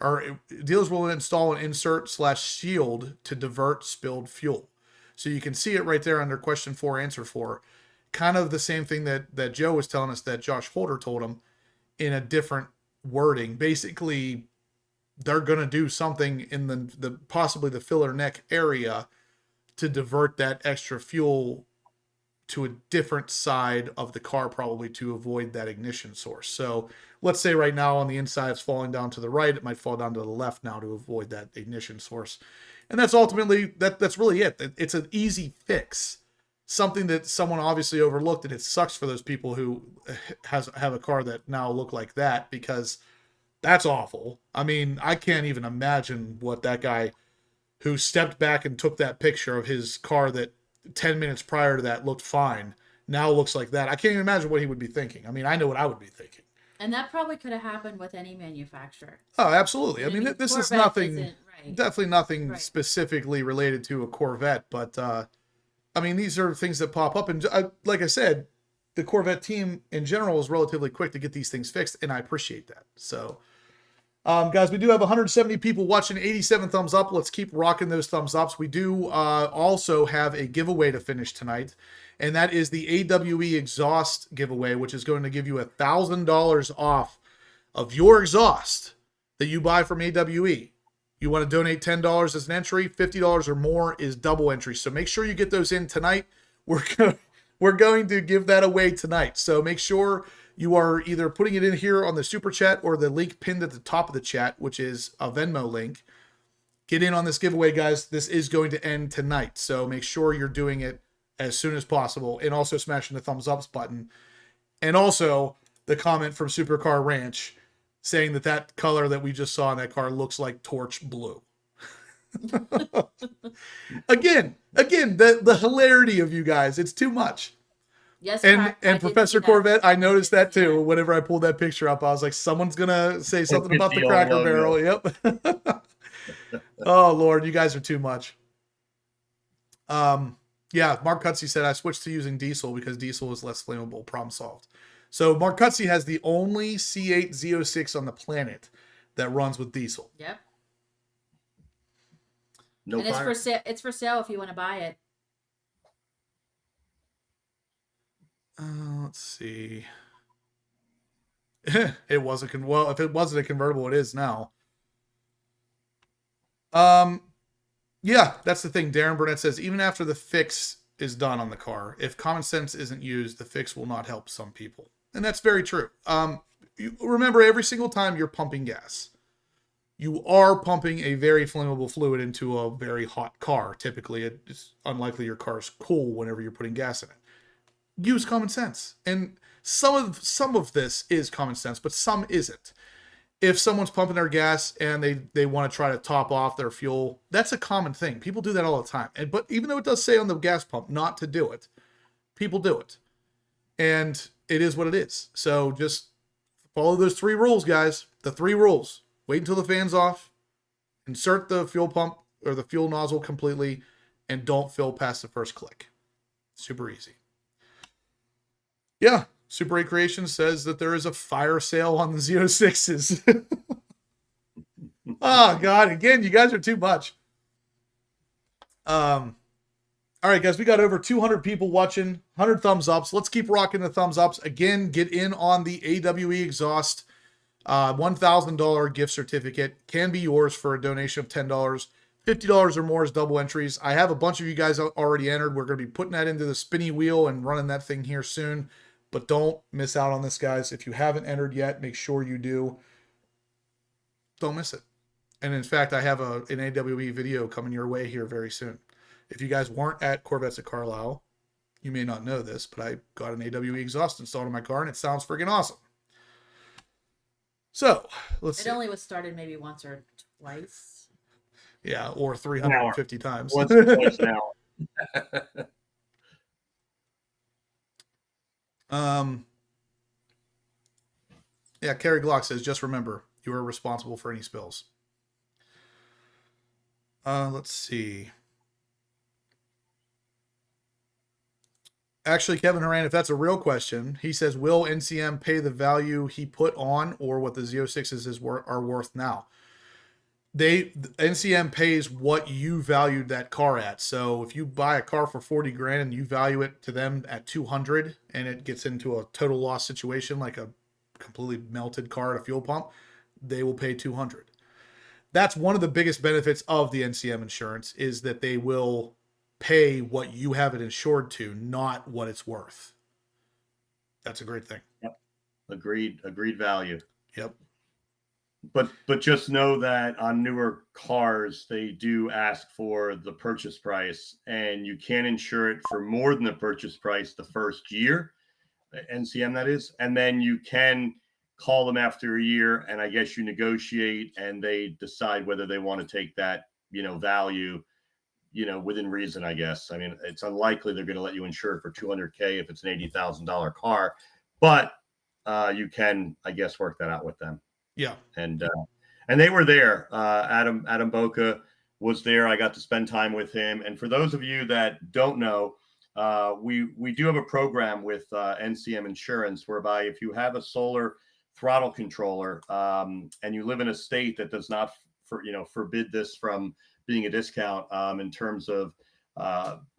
an insert / shield to divert spilled fuel. So you can see it right there under question 4, answer 4. Kind of the same thing that Joe was telling us that Josh Holder told him in a different wording. Basically, they're going to do something in the possibly the filler neck area to divert that extra fuel to a different side of the car, probably to avoid that ignition source. So let's say right now on the inside it's falling down to the right, it might fall down to the left now to avoid that ignition source. And that's ultimately, that's really it. It's an easy fix. Something that someone obviously overlooked, and it sucks for those people who have a car that now look like that, because that's awful. I mean, I can't even imagine what that guy who stepped back and took that picture of his car that 10 minutes prior to that looked fine now looks like that. I can't even imagine what he would be thinking. I mean, I know what I would be thinking. And that probably could have happened with any manufacturer. Oh, absolutely. I mean, this is nothing, right. Definitely nothing specifically related to a Corvette, but I mean, these are things that pop up. And like I said, the Corvette team in general is relatively quick to get these things fixed, and I appreciate that. So, guys, we do have 170 people watching, 87 thumbs up. Let's keep rocking those thumbs ups. We do also have a giveaway to finish tonight, and that is the AWE exhaust giveaway, which is going to give you $1,000 off of your exhaust that you buy from AWE. You want to donate $10 as an entry, $50 or more is double entry. So make sure you get those in tonight. We're going to give that away tonight. So make sure you are either putting it in here on the super chat or the link pinned at the top of the chat, which is a Venmo link. Get in on this giveaway, guys. This is going to end tonight. So make sure you're doing it as soon as possible, and also smashing the thumbs up button. And also the comment from Supercar Ranch saying that color that we just saw in that car looks like torch blue. again, the hilarity of you guys, it's too much. Yes, and Professor Corvette, I noticed that too. Whenever I pulled that picture up, I was like, someone's gonna say something about the Cracker Barrel. Yep. Oh Lord, you guys are too much. Yeah, Mark Cutsey said I switched to using diesel because diesel is less flammable. Problem solved. So Mark Cutsey has the only C8 Z06 on the planet that runs with diesel. Yep. No and fire. It's for sale if you want to buy it. Let's see. It wasn't well. If it wasn't a convertible, it is now. Yeah, that's the thing. Darren Burnett says even after the fix is done on the car, if common sense isn't used, the fix will not help some people, and that's very true. You remember, every single time you're pumping gas, you are pumping a very flammable fluid into a very hot car. Typically, it's unlikely your car's cool whenever you're putting gas in it. Use common sense. And some of this is common sense, but some isn't. If someone's pumping their gas and they want to try to top off their fuel, that's a common thing. People do that all the time. But even though it does say on the gas pump not to do it, people do it. And it is what it is. So just follow those 3 rules, guys. The 3 rules. Wait until the fan's off. Insert the fuel pump or the fuel nozzle completely. And don't fill past the first click. Super easy. Yeah. Super 8 Creation says that there is a fire sale on the Z06s. Oh, God. Again, you guys are too much. All right, guys. We got over 200 people watching. 100 thumbs ups. Let's keep rocking the thumbs ups. Again, get in on the AWE Exhaust $1,000 gift certificate. Can be yours for a donation of $10. $50 or more is double entries. I have a bunch of you guys already entered. We're going to be putting that into the spinny wheel and running that thing here soon. But don't miss out on this, guys. If you haven't entered yet, make sure you do. Don't miss it. And in fact, I have an AWE video coming your way here very soon. If you guys weren't at Corvettes at Carlisle, you may not know this, but I got an AWE exhaust installed in my car, and it sounds freaking awesome. So, let's see. It only was started maybe once or twice. Yeah, or 350 times. Once or twice an hour. Yeah, Kerry Glock says, just remember, you are responsible for any spills. Let's see. Actually, Kevin Horan, if that's a real question, he says, will NCM pay the value he put on or what the Z06s are worth now? NCM pays what you valued that car at. So if you buy a car for 40 grand and you value it to them at 200 and it gets into a total loss situation, like a completely melted car at a fuel pump, they will pay 200. That's one of the biggest benefits of the NCM insurance, is that they will pay what you have it insured to, not what it's worth. That's a great thing. Yep. Agreed value. Yep. But just know that on newer cars, they do ask for the purchase price, and you can't insure it for more than the purchase price the first year, NCM that is, and then you can call them after a year, and I guess you negotiate, and they decide whether they want to take that, value, within reason, I guess. I mean, it's unlikely they're going to let you insure it for $200K if it's an $80,000 car, but you can, I guess, work that out with them. Yeah. And they were there. Adam Boca was there. I got to spend time with him. And for those of you that don't know, we do have a program with NCM Insurance, whereby if you have a solar throttle controller and you live in a state that does not forbid this from being a discount in terms of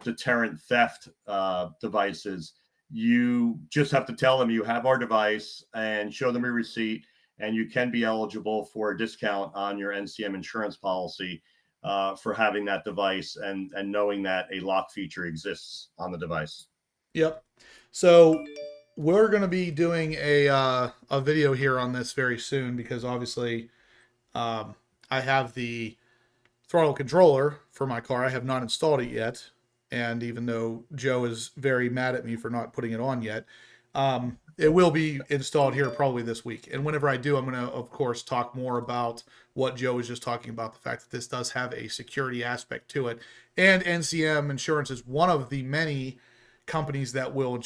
deterrent theft devices, you just have to tell them you have our device and show them your receipt, and you can be eligible for a discount on your NCM insurance policy for having that device and knowing that a lock feature exists on the device. Yep. So we're going to be doing a video here on this very soon, because obviously I have the throttle controller for my car. I have not installed it yet. And even though Joe is very mad at me for not putting it on yet, it will be installed here probably this week. And whenever I do, I'm going to, of course, talk more about what Joe was just talking about, the fact that this does have a security aspect to it. And NCM Insurance is one of the many companies that will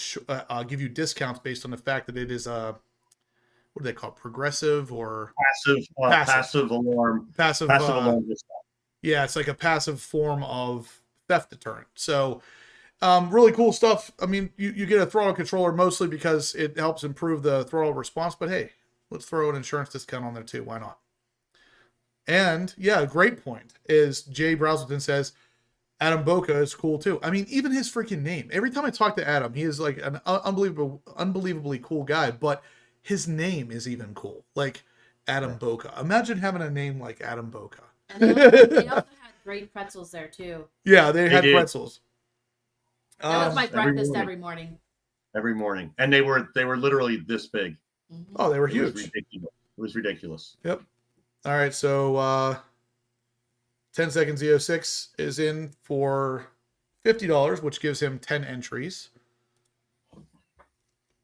give you discounts based on the fact that it is a, what do they call it? Progressive or passive alarm. Passive alarm discount. Yeah, it's like a passive form of theft deterrent. So really cool stuff. I mean, you get a throttle controller mostly because it helps improve the throttle response, but hey, let's throw an insurance discount on there too. Why not? And yeah, a great point is Jay Brazelton says Adam Boca is cool too. I mean, even his freaking name. Every time I talk to Adam, he is like an unbelievably cool guy, but his name is even cool. Like Adam Boca. Imagine having a name like Adam Boca. And they also had great pretzels there too. Yeah, they had pretzels. That was my breakfast every morning. Every morning, and they were literally this big. Oh, they were huge. It was ridiculous. Yep. All right, so 10 Seconds Z06 is in for $50, which gives him 10 entries.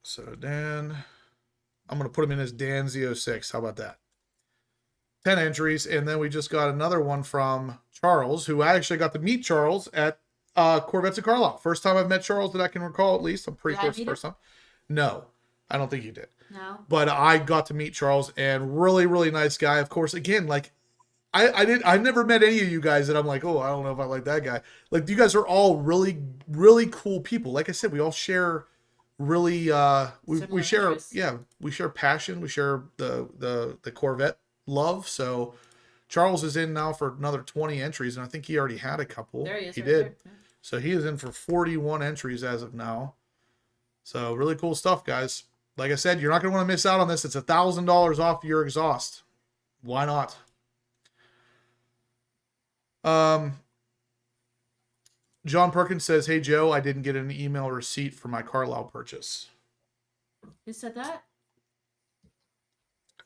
So Dan, I'm going to put him in as Dan Z06. How about that? 10 entries. And then we just got another one from Charles, who I actually got to meet Charles at Corvettes of Carlisle. First time I've met Charles that I can recall, at least. I'm pretty sure it's the first time. No, I don't think you did. No. But I got to meet Charles, and really, really nice guy. Of course, again, like I never met any of you guys that I'm like, oh, I don't know if I like that guy. Like, you guys are all really, really cool people. Like I said, we all share really we share interests. we share passion, we share the Corvette love. So Charles is in now for another 20 entries, and I think he already had a couple. There he is. He right did. there. Yeah. So he is in for 41 entries as of now. So really cool stuff, guys. Like I said, you're not going to want to miss out on this. It's $1,000 off your exhaust. Why not? John Perkins says, "Hey Joe, I didn't get an email receipt for my Carlisle purchase." Who said that?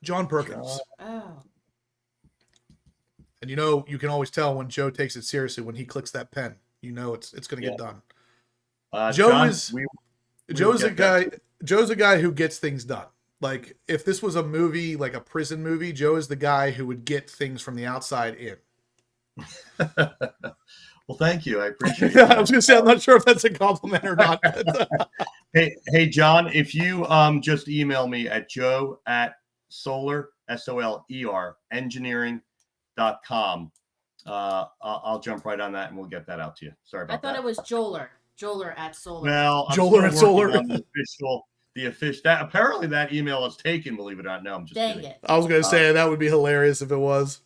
John Perkins. Oh. And you know, you can always tell when Joe takes it seriously when he clicks that pen. You know it's going to get done. Joe John, is we Joe's a get guy. that. Joe's a guy who gets things done. Like, if this was a movie, like a prison movie, Joe is the guy who would get things from the outside in. Well, thank you. I appreciate I it. was going to say, I'm not sure if that's a compliment or not. Hey, John, if you just email me at joe@soler, SOLER, engineering.com, I'll jump right on that and we'll get that out to you. Sorry about I thought that. it was Joler. Joler at Solar. Well, I'm Joler still at working Soler. on the official. That apparently that email is taken. Believe it or not. No, I'm just Dang kidding. it. I was going to say that would be hilarious if it was.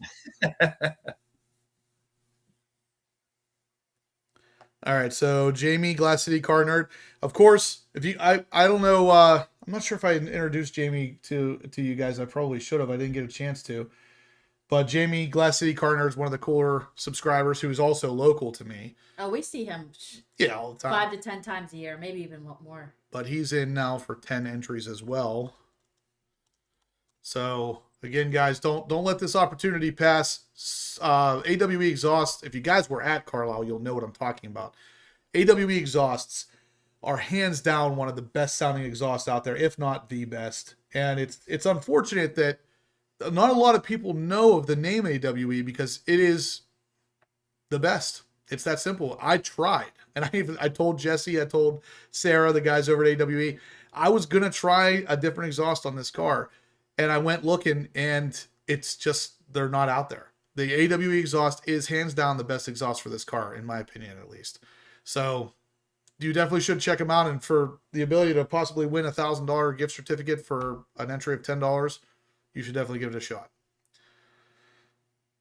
All right, so Jamie, Glass City Car Nerd. Of course, if you, I don't know. I'm not sure if I introduced Jamie to you guys. I probably should have. I didn't get a chance to. But Jamie, Glass City Car Nerd is one of the cooler subscribers who is also local to me. Oh, we see him Yeah, all the time. 5 to 10 times a year, maybe even more. But he's in now for 10 entries as well. So again, guys, don't let this opportunity pass. AWE exhaust. If you guys were at Carlisle, you'll know what I'm talking about. AWE exhausts are hands down one of the best sounding exhausts out there, if not the best. And it's unfortunate that not a lot of people know of the name AWE because it is the best. It's that simple. I tried, and I told Jesse, I told Sarah, the guys over at AWE, I was gonna try a different exhaust on this car, and I went looking, and it's just they're not out there. The AWE exhaust is hands down the best exhaust for this car, in my opinion, at least. So you definitely should check them out, and for the ability to possibly win $1,000 gift certificate for an entry of $10, you should definitely give it a shot.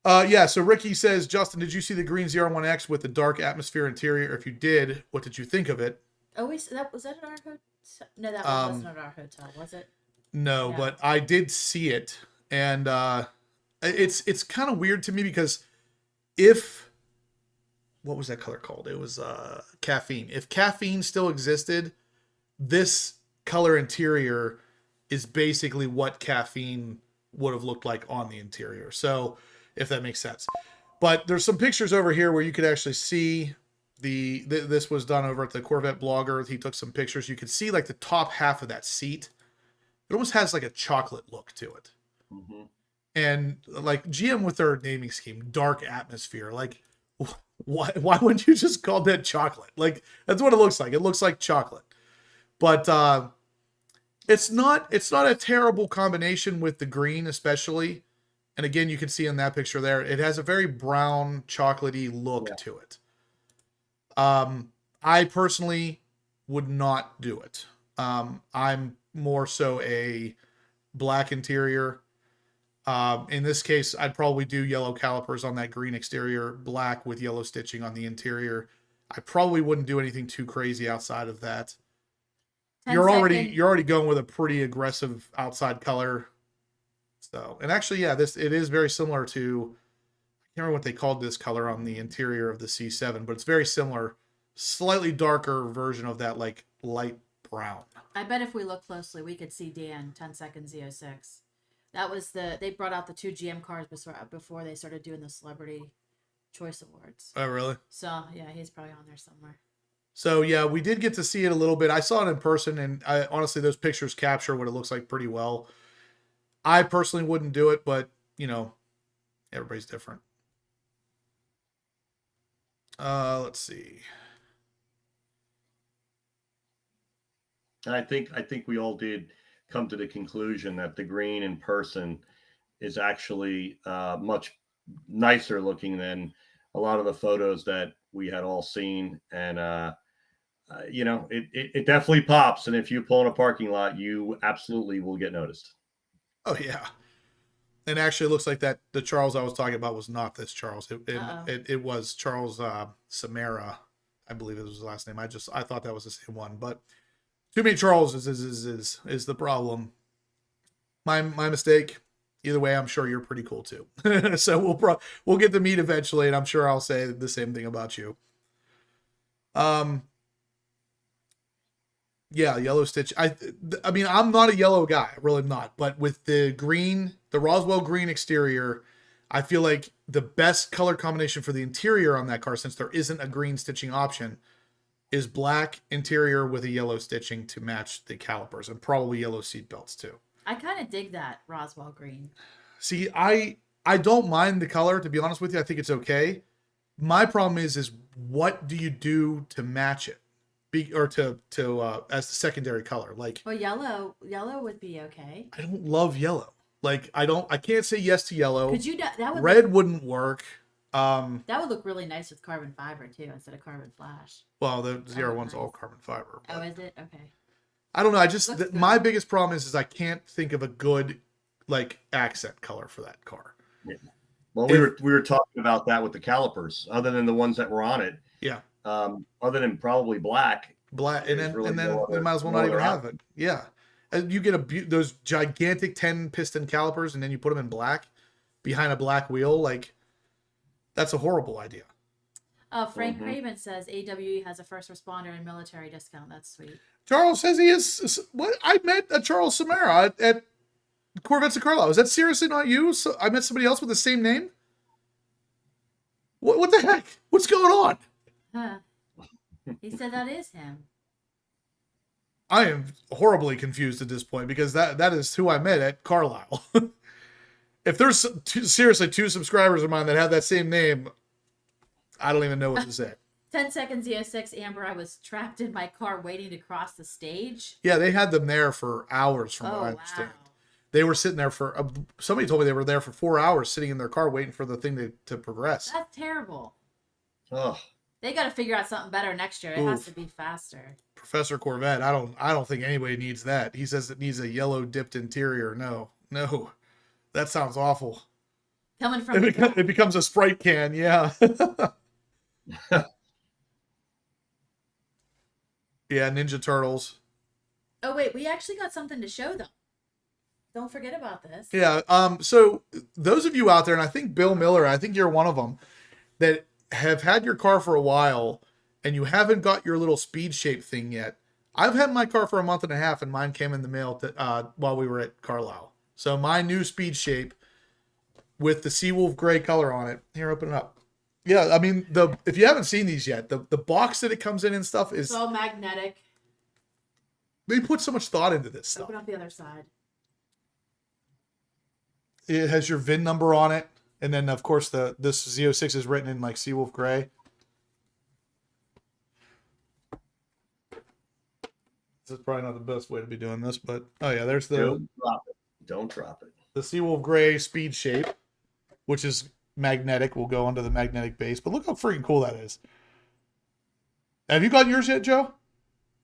Yeah, so Ricky says, Justin, did you see the green ZR1X with the dark atmosphere interior? If you did, what did you think of it? Oh, was that at our hotel? No, that one wasn't at our hotel, was it? No, Yeah. but I did see it, and it's kind of weird to me because what was that color called? It was caffeine. If caffeine still existed, this color interior is basically what caffeine would have looked like on the interior. So if that makes sense. But there's some pictures over here where you could actually see this was done over at the Corvette blogger. He took some pictures. You could see like the top half of that seat. It almost has like a chocolate look to it. Mm-hmm. And like GM with their naming scheme, dark atmosphere. Like, why wouldn't you just call that chocolate? Like, that's what it looks like. It looks like chocolate. But it's not a terrible combination with the green, especially. And again, you can see in that picture there, it has a very brown, chocolatey look to it. I personally would not do it. I'm more so a black interior. In this case, I'd probably do yellow calipers on that green exterior, black with yellow stitching on the interior. I probably wouldn't do anything too crazy outside of that. 10 You're second- already going with a pretty aggressive outside color. So, and actually, yeah, it is very similar to, I can't remember what they called this color on the interior of the C7, but it's very similar, slightly darker version of that, like light brown. I bet if we look closely, we could see Dan 10 seconds Z06. That was they brought out the 2 GM cars before they started doing the Celebrity Choice Awards. Oh, really? So yeah, he's probably on there somewhere. So yeah, we did get to see it a little bit. I saw it in person, and honestly, those pictures capture what it looks like pretty well. I personally wouldn't do it, but you know, everybody's different. Let's see. I think we all did come to the conclusion that the green in person is actually much nicer looking than a lot of the photos that we had all seen. And you know, it definitely pops. And if you pull in a parking lot, you absolutely will get noticed. Oh yeah. And actually, it looks like that the Charles I was talking about was not this Charles. It was Charles Samara, I believe it was his last name. I thought that was the same one, but too many Charleses is the problem. My mistake. Either way, I'm sure you're pretty cool too. So we'll get to meet eventually, and I'm sure I'll say the same thing about you. Yeah, yellow stitch. I mean, I'm not a yellow guy. I really am not. But with the green, the Roswell green exterior, I feel like the best color combination for the interior on that car, since there isn't a green stitching option, is black interior with a yellow stitching to match the calipers, and probably yellow seat belts too. I kind of dig that Roswell green. See, I don't mind the color, to be honest with you. I think it's okay. My problem is what do you do to match it? Or to as the secondary color. Like, well, yellow would be okay. I don't love yellow. Like, I can't say yes to yellow. Could you that would red wouldn't work. That would look really nice with carbon fiber too, instead of carbon flash. Well, the ZR1's all carbon fiber. Oh, is it? Okay. I don't know. My biggest problem is I can't think of a good like accent color for that car. Yeah. Well, we were talking about that with the calipers, other than the ones that were on it. Yeah. Other than probably black, and then they might as well not even have it. Yeah, you get those gigantic 10 piston calipers, and then you put them in black behind a black wheel. Like, that's a horrible idea. Frank Craven says AWE has a first responder and military discount. That's sweet. Charles says he is. What? I met a Charles Samara at Corvette Carlisle. Is that seriously not you? So I met somebody else with the same name. What the heck? What's going on? Huh. He said that is him. I am horribly confused at this point because that is who I met at Carlisle. If there's seriously 2 subscribers of mine that have that same name, I don't even know what to say. 10 seconds Z06, Amber, I was trapped in my car waiting to cross the stage. Yeah, they had them there for hours from what I understand. Wow. They were sitting there for, somebody told me they were there for 4 hours sitting in their car waiting for the thing to progress. That's terrible. Oh. They got to figure out something better next year. It has to be faster. Professor Corvette, I don't think anybody needs that. He says it needs a yellow dipped interior. No, that sounds awful. Coming from it becomes a Sprite can, yeah. Yeah, Ninja Turtles. Oh wait, we actually got something to show them. Don't forget about this. Yeah. So those of you out there, and I think Bill Miller, I think you're one of them, that have had your car for a while and you haven't got your little speed shape thing yet. I've had my car for a month and a half, and mine came in the mail while we were at Carlisle. So my new speed shape with the Seawolf gray color on it. Here, open it up. Yeah, I mean, if you haven't seen these yet, the box that it comes in and stuff is so magnetic. They put so much thought into this stuff. Open up the other side. It has your VIN number on it. And then, of course, this Z06 is written in like Seawolf gray. This is probably not the best way to be doing this, but oh yeah, there's the Don't drop it. The Seawolf gray speed shape, which is magnetic, will go onto the magnetic base. But look how freaking cool that is. Have you gotten yours yet, Joe?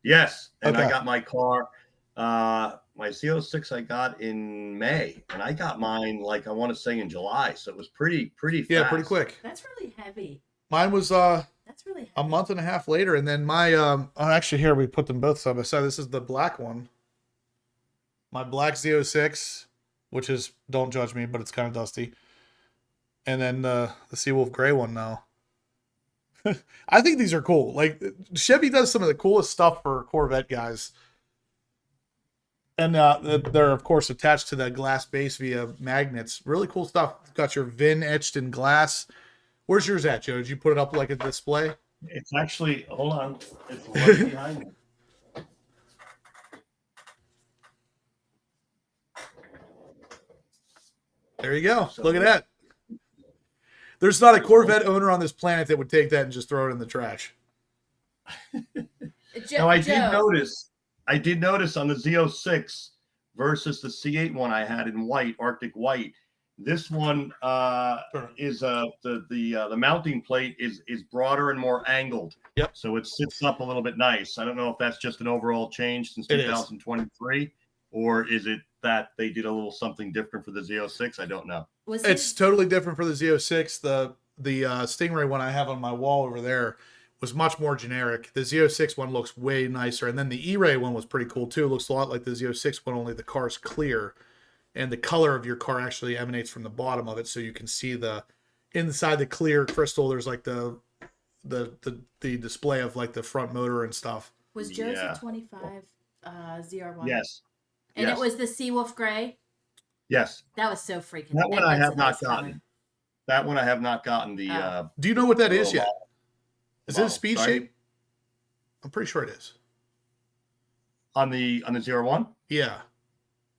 Yes, and okay. I got my car. My Z06 I got in May, and I got mine like I want to say in July, so it was pretty fast. Yeah, pretty quick. That's really heavy. Mine was that's really heavy. A month and a half later, and then my actually here we put them both side by side. This is the black one. My black Z06, which is, don't judge me, but it's kind of dusty. And then the Seawolf gray one now. I think these are cool. Like, Chevy does some of the coolest stuff for Corvette guys. And they're, of course, attached to the glass base via magnets. Really cool stuff. Got your VIN etched in glass. Where's yours at, Joe? Did you put it up like a display? It's actually, hold on, it's right behind me. There you go. Look at that. There's not a Corvette owner on this planet that would take that and just throw it in the trash. Now, I did notice on the Z06 versus the C8 one I had in white, Arctic white. This one is the mounting plate is broader and more angled. Yep. So it sits up a little bit nice. I don't know if that's just an overall change since 2023, or is it that they did a little something different for the Z06? I don't know. It's totally different for the Z06. The Stingray one I have on my wall over there was much more generic. The Z06 one looks way nicer. And then the E-Ray one was pretty cool too. It looks a lot like the Z06 one, only the car's clear. And the color of your car actually emanates from the bottom of it. So you can see the inside the clear crystal. There's like the display of like the front motor and stuff. Was Joe's a 25 ZR1? Yes. And it was the Seawolf Gray? Yes. That was so freaking. That one I have not color. gotten. That one I have not gotten. The do you know what that is yet? Is it a speed sorry? shape? I'm pretty sure it is. On the ZR1? Yeah.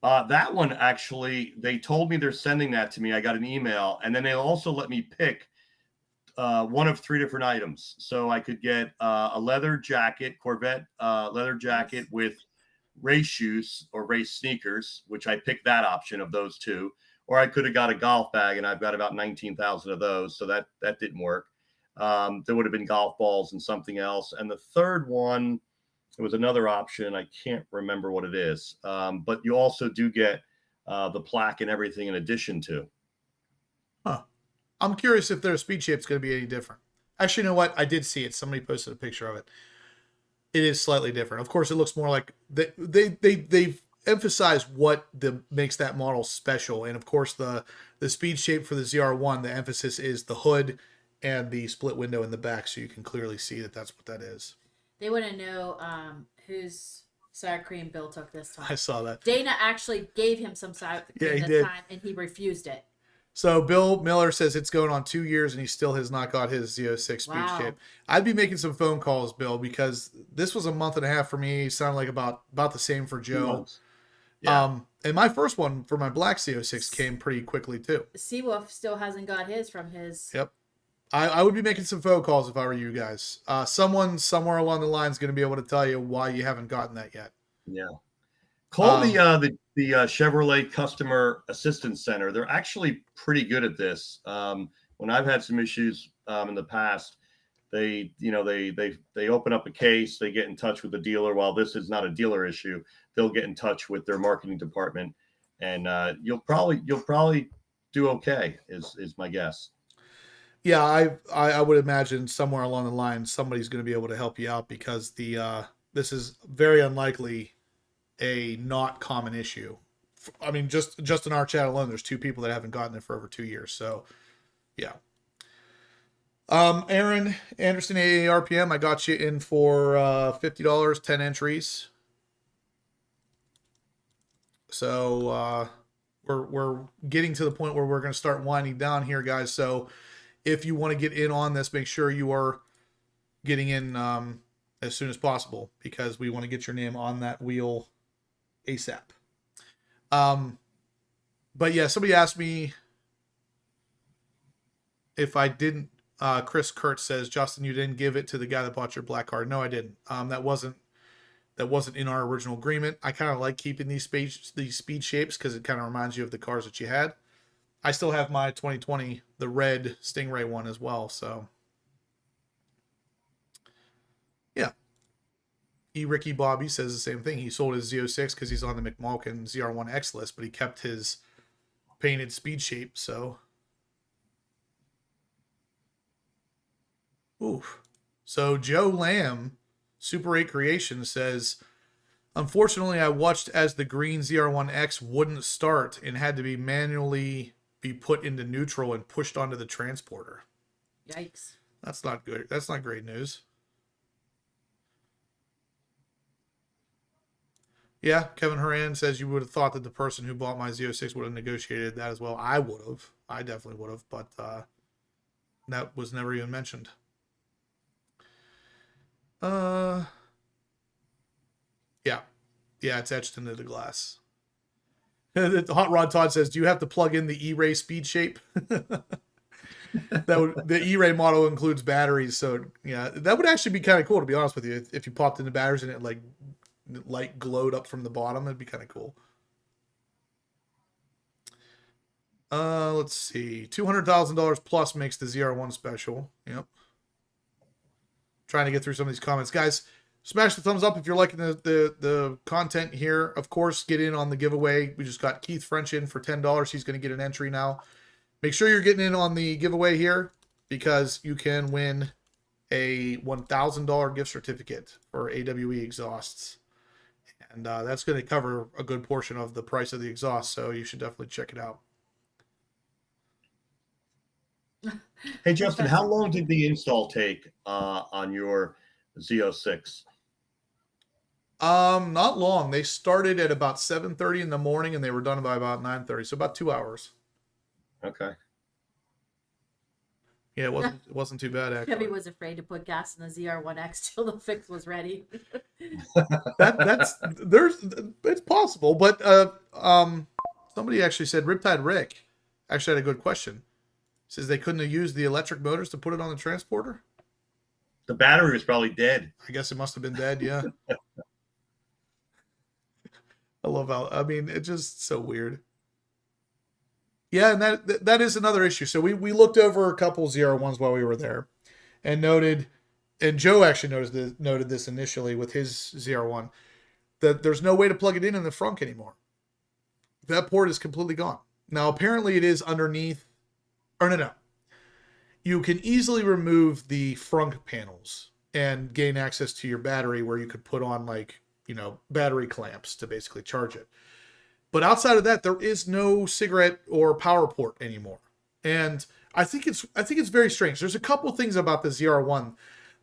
That one actually, they told me they're sending that to me. I got an email, and then they also let me pick one of 3 different items. So I could get a leather jacket, Corvette leather jacket with race shoes or race sneakers, which I picked that option of those 2. Or I could have got a golf bag, and I've got about 19,000 of those, so that didn't work. There would have been golf balls and something else. And the third one, it was another option. I can't remember what it is. But you also do get the plaque and everything in addition to. Huh. I'm curious if their speed shape's going to be any different. Actually, you know what? I did see it. Somebody posted a picture of it. It is slightly different. Of course, it looks more like they've emphasized what makes that model special. And of course, the speed shape for the ZR1, the emphasis is the hood and the split window in the back, so you can clearly see that that's what that is. They want to know whose sour cream Bill took this time. I saw that. Dana actually gave him some sour cream this time, and he refused it. So Bill Miller says it's going on 2 years, and he still has not got his Z06 speed shape. I'd be making some phone calls, Bill, because this was a month and a half for me. Sounded like about the same for Joe. Yeah. And my first one for my black Z06 came pretty quickly too. Seawolf still hasn't got his from his. Yep. I would be making some phone calls if I were you guys. Someone somewhere along the line is going to be able to tell you why you haven't gotten that yet. Yeah. Call the Chevrolet Customer Assistance Center. They're actually pretty good at this. When I've had some issues in the past, they open up a case, they get in touch with the dealer. While this is not a dealer issue, they'll get in touch with their marketing department, and you'll probably do okay. Is my guess. Yeah, I would imagine somewhere along the line somebody's going to be able to help you out, because this is very unlikely a not common issue. I mean, just in our chat alone, there's 2 people that haven't gotten it for over 2 years. So, yeah. Aaron Anderson, AARPM, I got you in for $50, 10 entries. So we're getting to the point where we're going to start winding down here, guys. So if you want to get in on this, make sure you are getting in as soon as possible, because we want to get your name on that wheel ASAP. But yeah, somebody asked me if I didn't. Chris Kurtz says, Justin, you didn't give it to the guy that bought your black car. No, I didn't. That wasn't in our original agreement. I kind of like keeping these speed shapes because it kind of reminds you of the cars that you had. I still have my 2020, the red Stingray one as well. So, yeah. Ricky Bobby says the same thing. He sold his Z06 because he's on the McMulkin ZR1X list, but he kept his painted speed shape. So, oof. So Joe Lamb, Super 8 Creation, says, unfortunately, I watched as the green ZR1X wouldn't start and had to be manually be put into neutral and pushed onto the transporter. Yikes. That's not good. That's not great news. Yeah, Kevin Horan says you would have thought that the person who bought my Z06 would have negotiated that as well. I would have. I definitely would have, but that was never even mentioned. Yeah. Yeah, it's etched into the glass. Hot Rod Todd says, do you have to plug in the E-Ray speed shape? The E-Ray model includes batteries, so yeah, that would actually be kind of cool, to be honest with you. If you popped in the batteries and it like light glowed up from the bottom, that'd be kind of cool. Let's see. $200,000 plus makes the ZR1 special. Yep. Trying to get through some of these comments. Guys, smash the thumbs up if you're liking the content here. Of course, get in on the giveaway. We just got Keith French in for $10. He's going to get an entry now. Make sure you're getting in on the giveaway here because you can win a $1,000 gift certificate for AWE exhausts. And that's going to cover a good portion of the price of the exhaust, so you should definitely check it out. Hey, Justin, how long did the install take on your Z06? Not long. They started at about 7:30 in the morning and they were done by about 9:30, so about 2 hours. Okay. Yeah, it wasn't too bad actually. Kevin was afraid to put gas in the ZR1X till the fix was ready. It's possible, but somebody actually said Riptide Rick actually had a good question. Says they couldn't have used the electric motors to put it on the transporter. The battery was probably dead. I guess it must have been dead. Yeah. I love how, I mean, it's just so weird. Yeah, and that is another issue. So we looked over a couple ZR1s while we were there, and noted, and Joe actually noted this initially with his ZR1, that there's no way to plug it in the frunk anymore. That port is completely gone. Now apparently it is underneath, or no. You can easily remove the frunk panels and gain access to your battery, where you could put on like, you know, battery clamps to basically charge it. But outside of that, there is no cigarette or power port anymore. And I think it's very strange. There's a couple things about the ZR1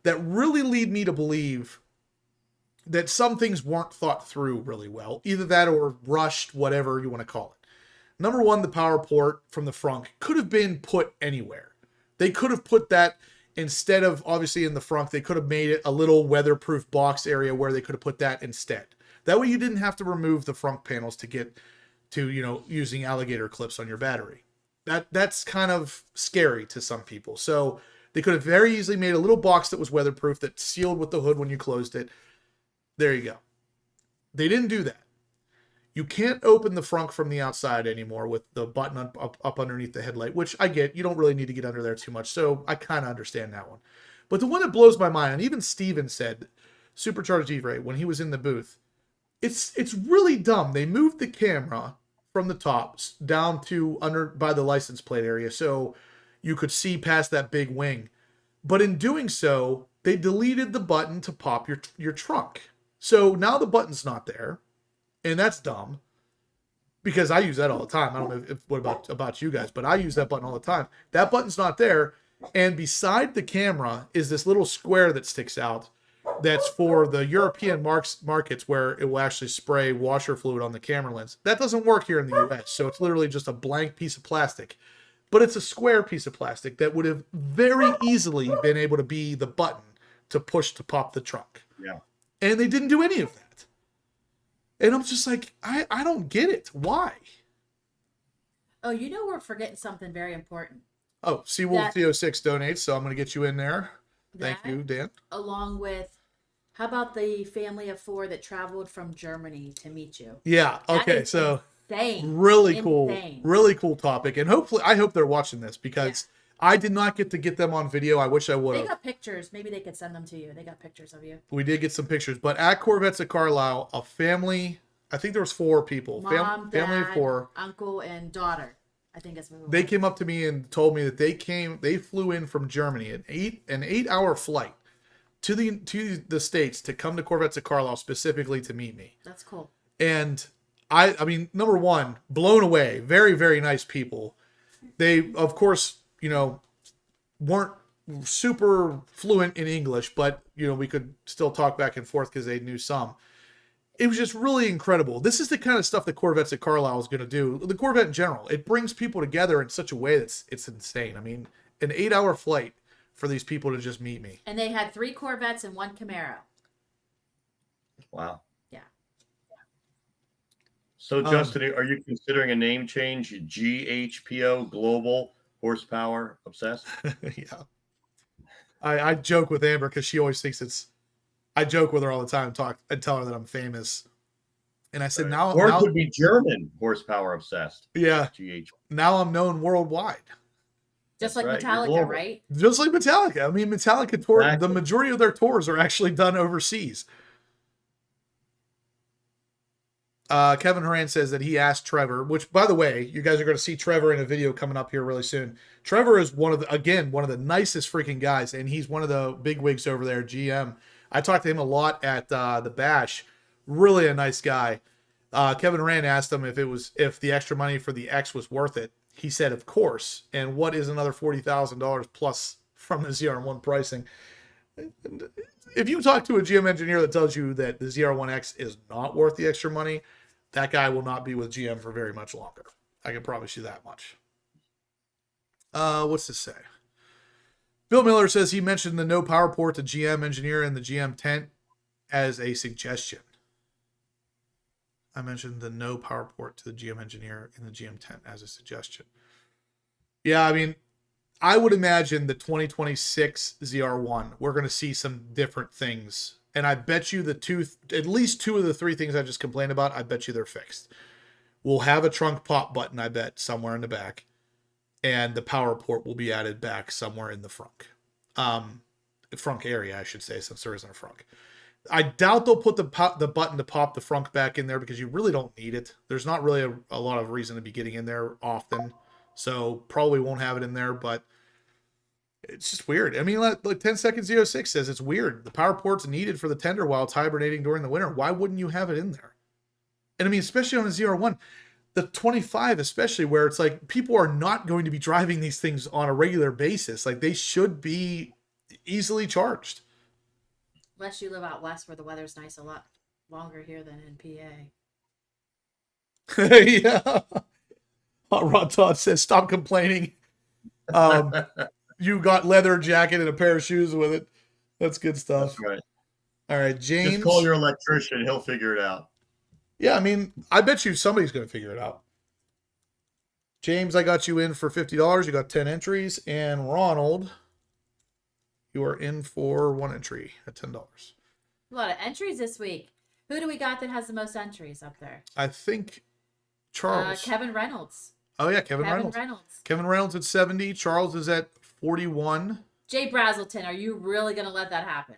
that really lead me to believe that some things weren't thought through really well. Either that or rushed, whatever you want to call it. Number one, the power port from the frunk could have been put anywhere. They could have put that instead of obviously in the frunk. They could have made it a little weatherproof box area where they could have put that instead. That way you didn't have to remove the front panels to get to, you know, using alligator clips on your battery. That's kind of scary to some people. So they could have very easily made a little box that was weatherproof that sealed with the hood when you closed it. There you go. They didn't do that. You can't open the frunk from the outside anymore with the button up underneath the headlight, which I get. You don't really need to get under there too much. So I kind of understand that one. But the one that blows my mind, and even Steven said, Supercharged E-Ray, when he was in the booth, it's really dumb. They moved the camera from the top down to under by the license plate area so you could see past that big wing. But in doing so, they deleted the button to pop your trunk. So now the button's not there. And that's dumb. Because I use that all the time. I don't know what about you guys, but I use that button all the time. That button's not there. And beside the camera is this little square that sticks out. That's for the European markets where it will actually spray washer fluid on the camera lens. That doesn't work here in the US, so it's literally just a blank piece of plastic. But it's a square piece of plastic that would have very easily been able to be the button to push to pop the trunk. Yeah. And they didn't do any of that. And I'm just like, I don't get it. Why? Oh, you know we're forgetting something very important. Oh, Seawolf Z06 donates, so I'm going to get you in there. Thank you, Dan. Along with, how about the family of 4 that traveled from Germany to meet you? Yeah. Okay. So insane. Really Insane. cool topic. And hopefully, I hope they're watching this because I did not get to get them on video. I wish I would have. They got pictures. Maybe they could send them to you. They got pictures of you. We did get some pictures, but at Corvettes at Carlisle, a family, I think there was 4 people. Mom, family dad, of 4. uncle, and daughter. I think that's what it was. They came up to me and told me that they flew in from Germany, an 8-hour flight to the States to come to Corvettes at Carlisle specifically to meet me. That's cool. And I mean, number one, blown away. Very, very nice people. They, of course, you know, weren't super fluent in English, but, you know, we could still talk back and forth because they knew some. it was just really incredible. This is the kind of stuff that Corvettes at Carlisle is going to do. The Corvette in general, it brings people together in such a way that's it's insane. I mean, an 8-hour flight for these people to just meet me. And they had 3 Corvettes and 1 Camaro. Wow. Yeah. So, Justin, are you considering a name change? GHPO, Global Horsepower Obsessed? Yeah. I joke with Amber because she always thinks it's. I joke with her all the time, and tell her that I'm famous. And I said, Right. Or it could be German Horsepower Obsessed. Yeah. GH. Now I'm known worldwide. Just That's like right, you're Metallica, global. right? Just like Metallica. I mean, Metallica tour, Exactly. the majority of their tours are actually done overseas. Kevin Horan says that he asked Trevor, which, by the way, you guys are going to see Trevor in a video coming up here really soon. Trevor is one of the nicest freaking guys, and he's one of the big wigs over there, GM. I talked to him a lot at the Bash. Really a nice guy. Kevin Horan asked him if the extra money for the X was worth it. He said, of course. And what is another $40,000 plus from the ZR1 pricing? If you talk to a GM engineer that tells you that the ZR1X is not worth the extra money, that guy will not be with GM for very much longer. I can promise you that much. What's this say? Bill Miller says he mentioned the no power port to GM engineer in the GM tent as a suggestion. I mentioned the no power port to the GM engineer in the GM tent as a suggestion. Yeah, I mean, I would imagine the 2026 ZR1, we're going to see some different things. And I bet you at least 2 of the 3 things I just complained about, I bet you they're fixed. We'll have a trunk pop button, I bet, somewhere in the back. And the power port will be added back somewhere in the frunk. Frunk area, I should say, since there isn't a frunk. I doubt they'll put the button to pop the frunk back in there because you really don't need it. There's not really a lot of reason to be getting in there often. So probably won't have it in there, but it's just weird. I mean, like 10 Seconds Z06 says it's weird. The power port's needed for the tender while it's hibernating during the winter. Why wouldn't you have it in there? And I mean, especially on a ZR1, the 25 especially, where it's like people are not going to be driving these things on a regular basis. Like they should be easily charged. Unless you live out west where the weather's nice a lot longer here than in PA. Yeah. Hot Rod Todd says, stop complaining. You got leather jacket and a pair of shoes with it. That's good stuff. That's right. All right, James. Just call your electrician. He'll figure it out. Yeah, I mean, I bet you somebody's going to figure it out. James, I got you in for $50. You got 10 entries. And Ronald, you are in for 1 entry at $10. A lot of entries this week. Who do we got that has the most entries up there? I think Charles. Kevin Reynolds. Oh, yeah, Kevin Reynolds. Kevin Reynolds at 70. Charles is at 41. Jay Brazelton, are you really going to let that happen?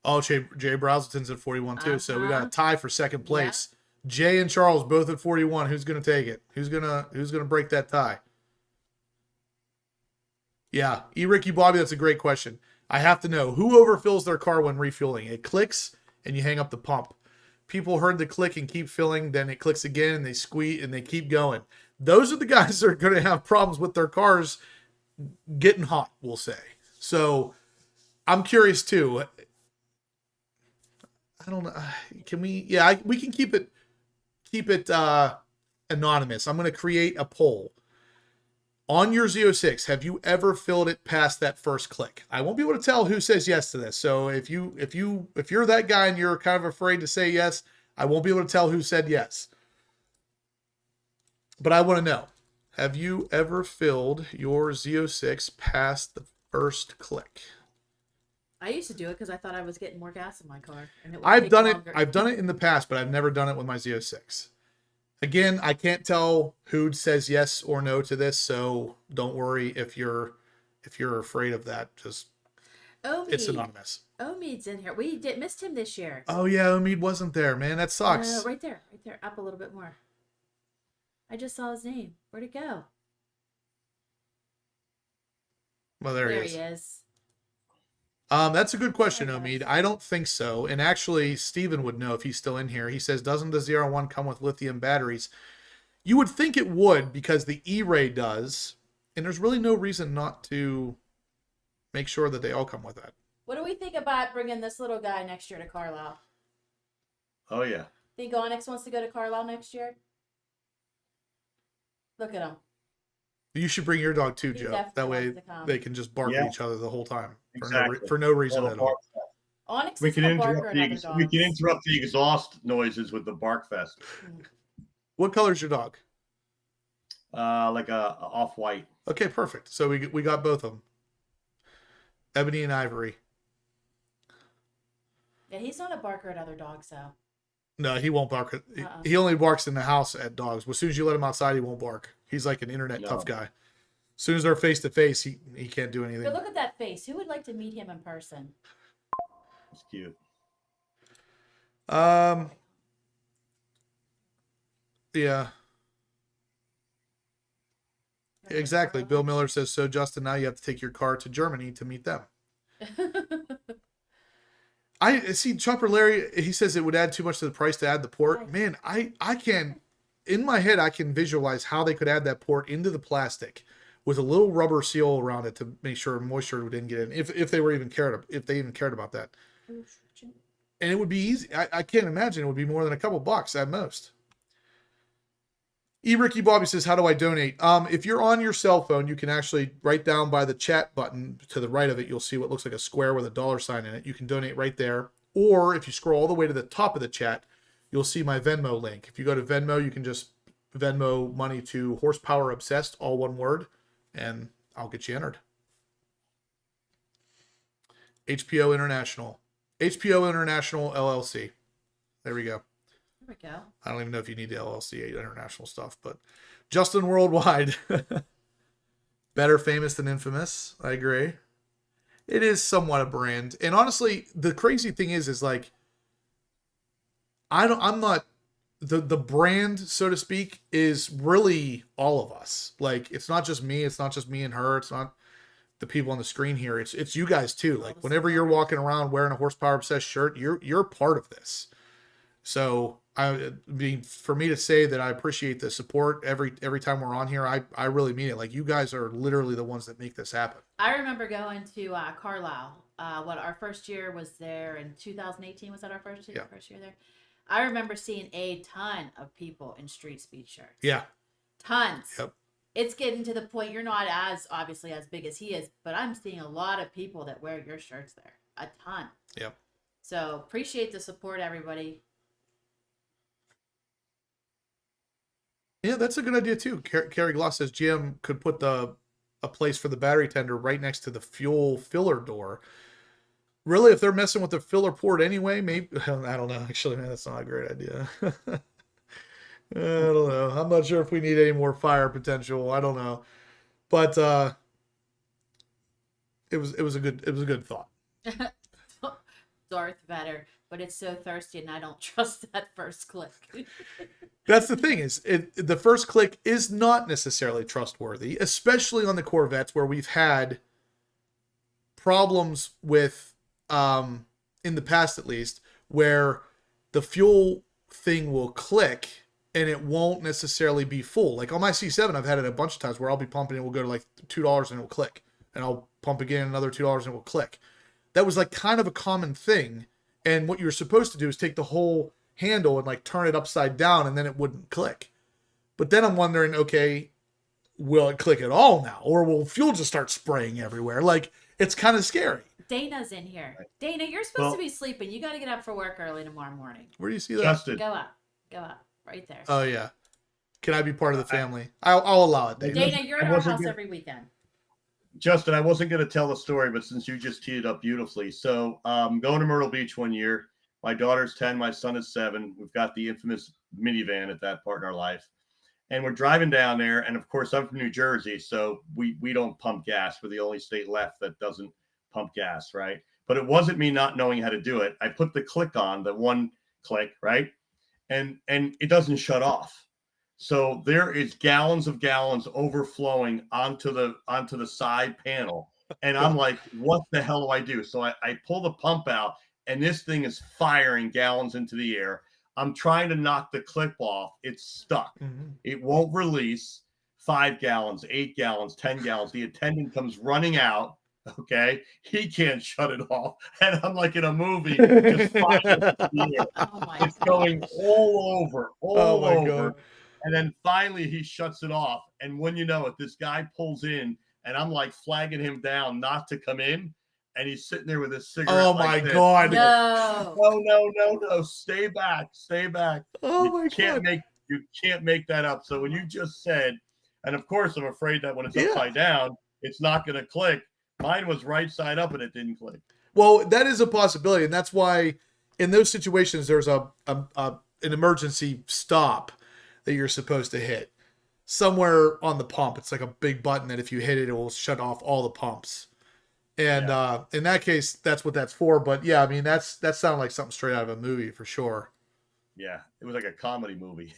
Oh, Jay Brazelton's at 41 too. So we got a tie for second place. Yeah. Jay and Charles both at 41. Who's going to take it? Who's going to break that tie? Yeah, Ricky Bobby, that's a great question. I have to know who overfills their car when refueling. It clicks and you hang up the pump. People heard the click and keep filling, then it clicks again and they squeeze and they keep going. Those are the guys that are going to have problems with their cars getting hot, we'll say. So I'm curious too. I don't know. Can we? Yeah, we can keep it anonymous. I'm going to create a poll. On your Z06, have you ever filled it past that first click? I won't be able to tell who says yes to this. So if you're that guy and you're kind of afraid to say yes, I won't be able to tell who said yes. But I want to know, have you ever filled your Z06 past the first click? I used to do it because I thought I was getting more gas in my car. And it would I've take done longer. it. I've done it in the past, but I've never done it with my Z06. Again, I can't tell who says yes or no to this, so don't worry if you're afraid of that. Just it's anonymous. Omid's in here. We missed him this year. Oh yeah, Omid wasn't there, man. That sucks. Right there, up a little bit more. I just saw his name. Where'd it go? Well, there There he is. he is. That's a good question, Omid. I don't think so. And actually, Steven would know if he's still in here. He says, doesn't the ZR1 come with lithium batteries? You would think it would because the E-Ray does. And there's really no reason not to make sure that they all come with that. What do we think about bringing this little guy next year to Carlisle? Oh, yeah. Think Onyx wants to go to Carlisle next year? Look at him. You should bring your dog too, He Joe. definitely That way wants to come. they can just bark Yeah. at each other the whole time Exactly. for no reason Well, at all. Onyx We is can a barker interrupt at other dogs. we can interrupt the exhaust noises with the bark fest. What color's your dog? Like a off-white. Okay, perfect. So we got both of them. Ebony and Ivory. Yeah, he's not a barker at other dogs, though. No, he won't bark. He only barks in the house at dogs. As soon as you let him outside, he won't bark. He's like an internet tough guy. As soon as they're face to face, he can't do anything. But look at that face. Who would like to meet him in person? It's cute. Yeah. Exactly. Bill Miller says, so Justin, now you have to take your car to Germany to meet them. I see Chopper Larry, he says it would add too much to the price to add the port. Man, I can, in my head, I can visualize how they could add that port into the plastic with a little rubber seal around it to make sure moisture didn't get in, if they were even cared about that. And it would be easy. I can't imagine it would be more than a couple bucks at most. Ricky Bobby says, how do I donate? If you're on your cell phone, you can actually write down by the chat button to the right of it. You'll see what looks like a square with a dollar sign in it. You can donate right there. Or if you scroll all the way to the top of the chat, you'll see my Venmo link. If you go to Venmo, you can just Venmo money to Horsepower Obsessed, all one word, and I'll get you entered. HPO International. HPO International LLC. There we go. There we go. I don't even know if you need the LLC international stuff, but Justin Worldwide. Better famous than infamous. I agree. It is somewhat a brand. And honestly, the crazy thing is like, I'm not, the brand, so to speak, is really all of us. Like, it's not just me. It's not just me and her. It's not the people on the screen here. It's you guys too. Like, whenever you're walking around wearing a Horsepower Obsessed shirt, you're part of this. So I mean, for me to say that I appreciate the support every time we're on here, I really mean it. Like, you guys are literally the ones that make this happen. I remember going to Carlisle. Our first year was there in 2018. Was that our first year? Yeah. First year there. I remember seeing a ton of people in street speed shirts. Yeah. Tons. Yep. It's getting to the point you're not obviously as big as he is, but I'm seeing a lot of people that wear your shirts there. A ton. Yep. So appreciate the support, everybody. Yeah, that's a good idea too. Carrie Gloss says GM could put a place for the battery tender right next to the fuel filler door. Really, if they're messing with the filler port anyway, maybe, I don't know. Actually, man, that's not a great idea. I don't know. I'm not sure if we need any more fire potential. I don't know, but it was a good thought. Darth Vader, but it's so thirsty and I don't trust that first click. That's the thing, is the first click is not necessarily trustworthy, especially on the Corvettes where we've had problems with, in the past at least, where the fuel thing will click and it won't necessarily be full. Like on my C7, I've had it a bunch of times where I'll be pumping and it will go to like $2 and it will click. And I'll pump again another $2 and it will click. That was like kind of a common thing. And what you're supposed to do is take the whole handle and like turn it upside down and then it wouldn't click. But then I'm wondering, okay, will it click at all now? Or will fuel just start spraying everywhere? Like, it's kind of scary. Dana's in here. Dana, you're supposed to be sleeping. You got to get up for work early tomorrow morning. Where do you see that? Justin. Go up. Right there. Oh, yeah. Can I be part of the family? I'll allow it, Dana. Dana, you're at our house every weekend. Justin, I wasn't going to tell the story, but since you just teed it up beautifully. So going to Myrtle Beach one year. My daughter's 10. My son is 7. We've got the infamous minivan at that part in our life. And we're driving down there. And, of course, I'm from New Jersey, so we don't pump gas. We're the only state left that doesn't pump gas, right? But it wasn't me not knowing how to do it. I put the click on, the one click, right? And it doesn't shut off. So there is gallons overflowing onto the side panel. And I'm like, what the hell do I do? So I pull the pump out, and this thing is firing gallons into the air. I'm trying to knock the clip off. It's stuck. Mm-hmm. It won't release. 5 gallons, 8 gallons, 10 gallons. The attendant comes running out, Okay, he can't shut it off, and I'm like in a movie, just fighting. Oh my It's god. going all over, Oh all my over. God. And then finally he shuts it off. And when you know it, this guy pulls in, and I'm like flagging him down not to come in. And he's sitting there with his cigarette. Oh like my this. God. No. No. Stay back. Stay back. Oh You my can't God. make that up. So when you just said, and of course I'm afraid that when it's Yeah. upside down, it's not gonna click. Mine was right side up and it didn't click. Well, that is a possibility, and that's why in those situations there's an emergency stop that you're supposed to hit somewhere on the pump. It's like a big button that if you hit it, it will shut off all the pumps. And in that case, that's what that's for. But yeah, I mean that sounded like something straight out of a movie for sure. Yeah, it was like a comedy movie.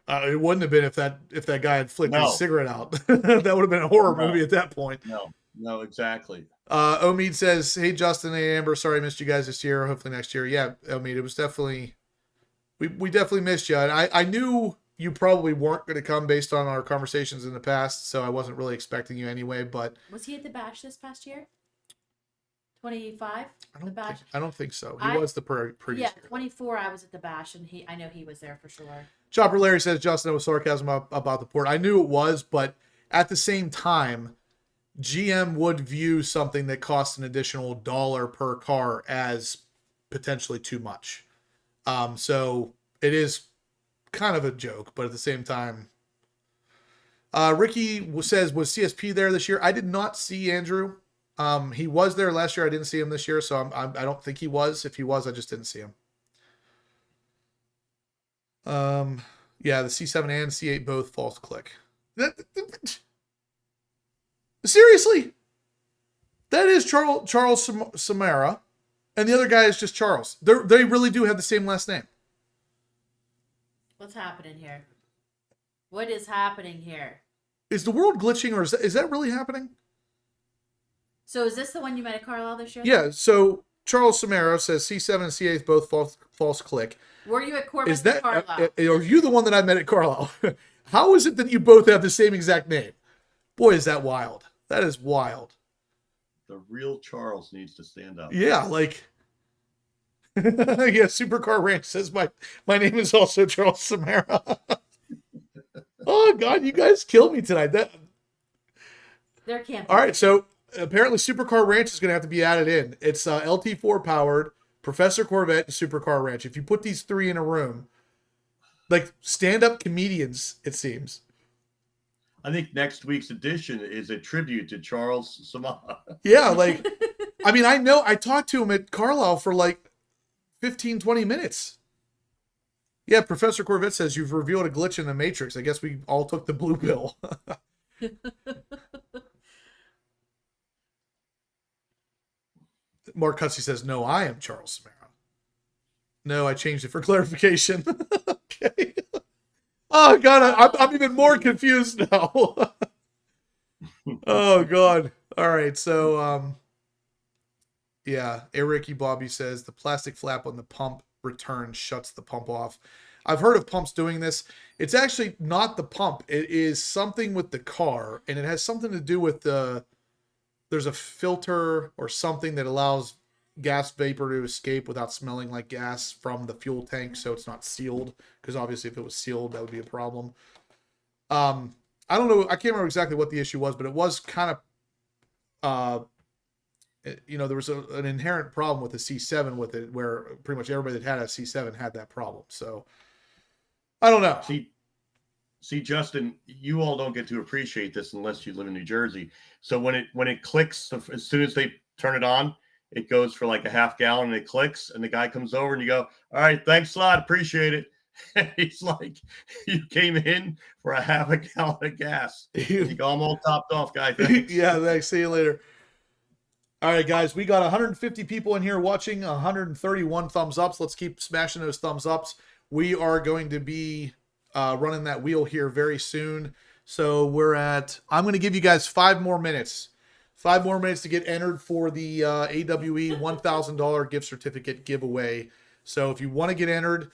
It wouldn't have been if that guy had flicked No. his cigarette out. That would have been a horror No. movie at that point. No, exactly. Omid says, "Hey Justin, hey Amber, sorry I missed you guys this year. Hopefully next year." Yeah, Omid, it was definitely we definitely missed you, and I knew you probably weren't going to come based on our conversations in the past, so I wasn't really expecting you anyway. But Was he at the bash this past year? 25? The bash? I don't think so. He was the previous Yeah, year. 24 I was at the bash, and I know he was there for sure. Chopper Larry says, Justin, it was sarcasm about the port. I knew it was, but at the same time, GM would view something that costs an additional $1 per car as potentially too much. So it is kind of a joke, but at the same time, Ricky says, was CSP there this year? I did not see Andrew. He was there last year. I didn't see him this year, so I don't think he was. If he was, I just didn't see him. Yeah, the C7 and C8 both false click. Seriously, that is Charles Samara, and the other guy is just Charles. They really do have the same last name. What's happening here? What is happening here? Is the world glitching, or is that really happening? So is this the one you met at Carlisle this year? Yeah. So Charles Samara says C7 and C8 both false click. Were you at Corvette Is that Carlisle? are you the one that I met at Carlisle? How is it that you both have the same exact name? Boy, is that wild. That is wild. The real Charles needs to stand up. Yeah, like yeah, Supercar Ranch says my name is also Charles Samara. Oh God, you guys kill me tonight. There can't be. All right, so apparently Supercar Ranch is going to have to be added in. It's LT4 powered, Professor Corvette, and Supercar Ranch. If you put these three in a room, like stand-up comedians, it seems. I think next week's edition is a tribute to Charles Samara. Yeah, like, I mean, I know I talked to him at Carlisle for like 15, 20 minutes. Yeah, Professor Corvette says you've revealed a glitch in the Matrix. I guess we all took the blue pill. Mark Cutsey says, no, I am Charles Samara. No, I changed it for clarification. Okay. Oh, God, I'm even more confused now. Oh, God. All right, so, yeah, Eric Bobby says the plastic flap on the pump return shuts the pump off. I've heard of pumps doing this. It's actually not the pump. It is something with the car, and it has something to do with there's a filter or something that allows gas vapor to escape without smelling like gas from the fuel tank, so it's not sealed, because obviously if it was sealed, that would be a problem. I don't know. I can't remember exactly what the issue was, but it was kind of, there was an inherent problem with the C7 with it, where pretty much everybody that had a C7 had that problem. So I don't know. See, Justin, you all don't get to appreciate this unless you live in New Jersey. So when it clicks, as soon as they turn it on, it goes for like a half gallon and it clicks, and the guy comes over and you go, all right, thanks a lot, appreciate it. And he's like, you came in for a half a gallon of gas. You go, I'm all topped off, guy. Thanks. Yeah, thanks. See you later. All right, guys, we got 150 people in here watching, 131 thumbs ups. Let's keep smashing those thumbs ups. We are going to be running that wheel here very soon. So I'm going to give you guys 5 more minutes. 5 more minutes to get entered for the AWE $1,000 gift certificate giveaway. So if you want to get entered,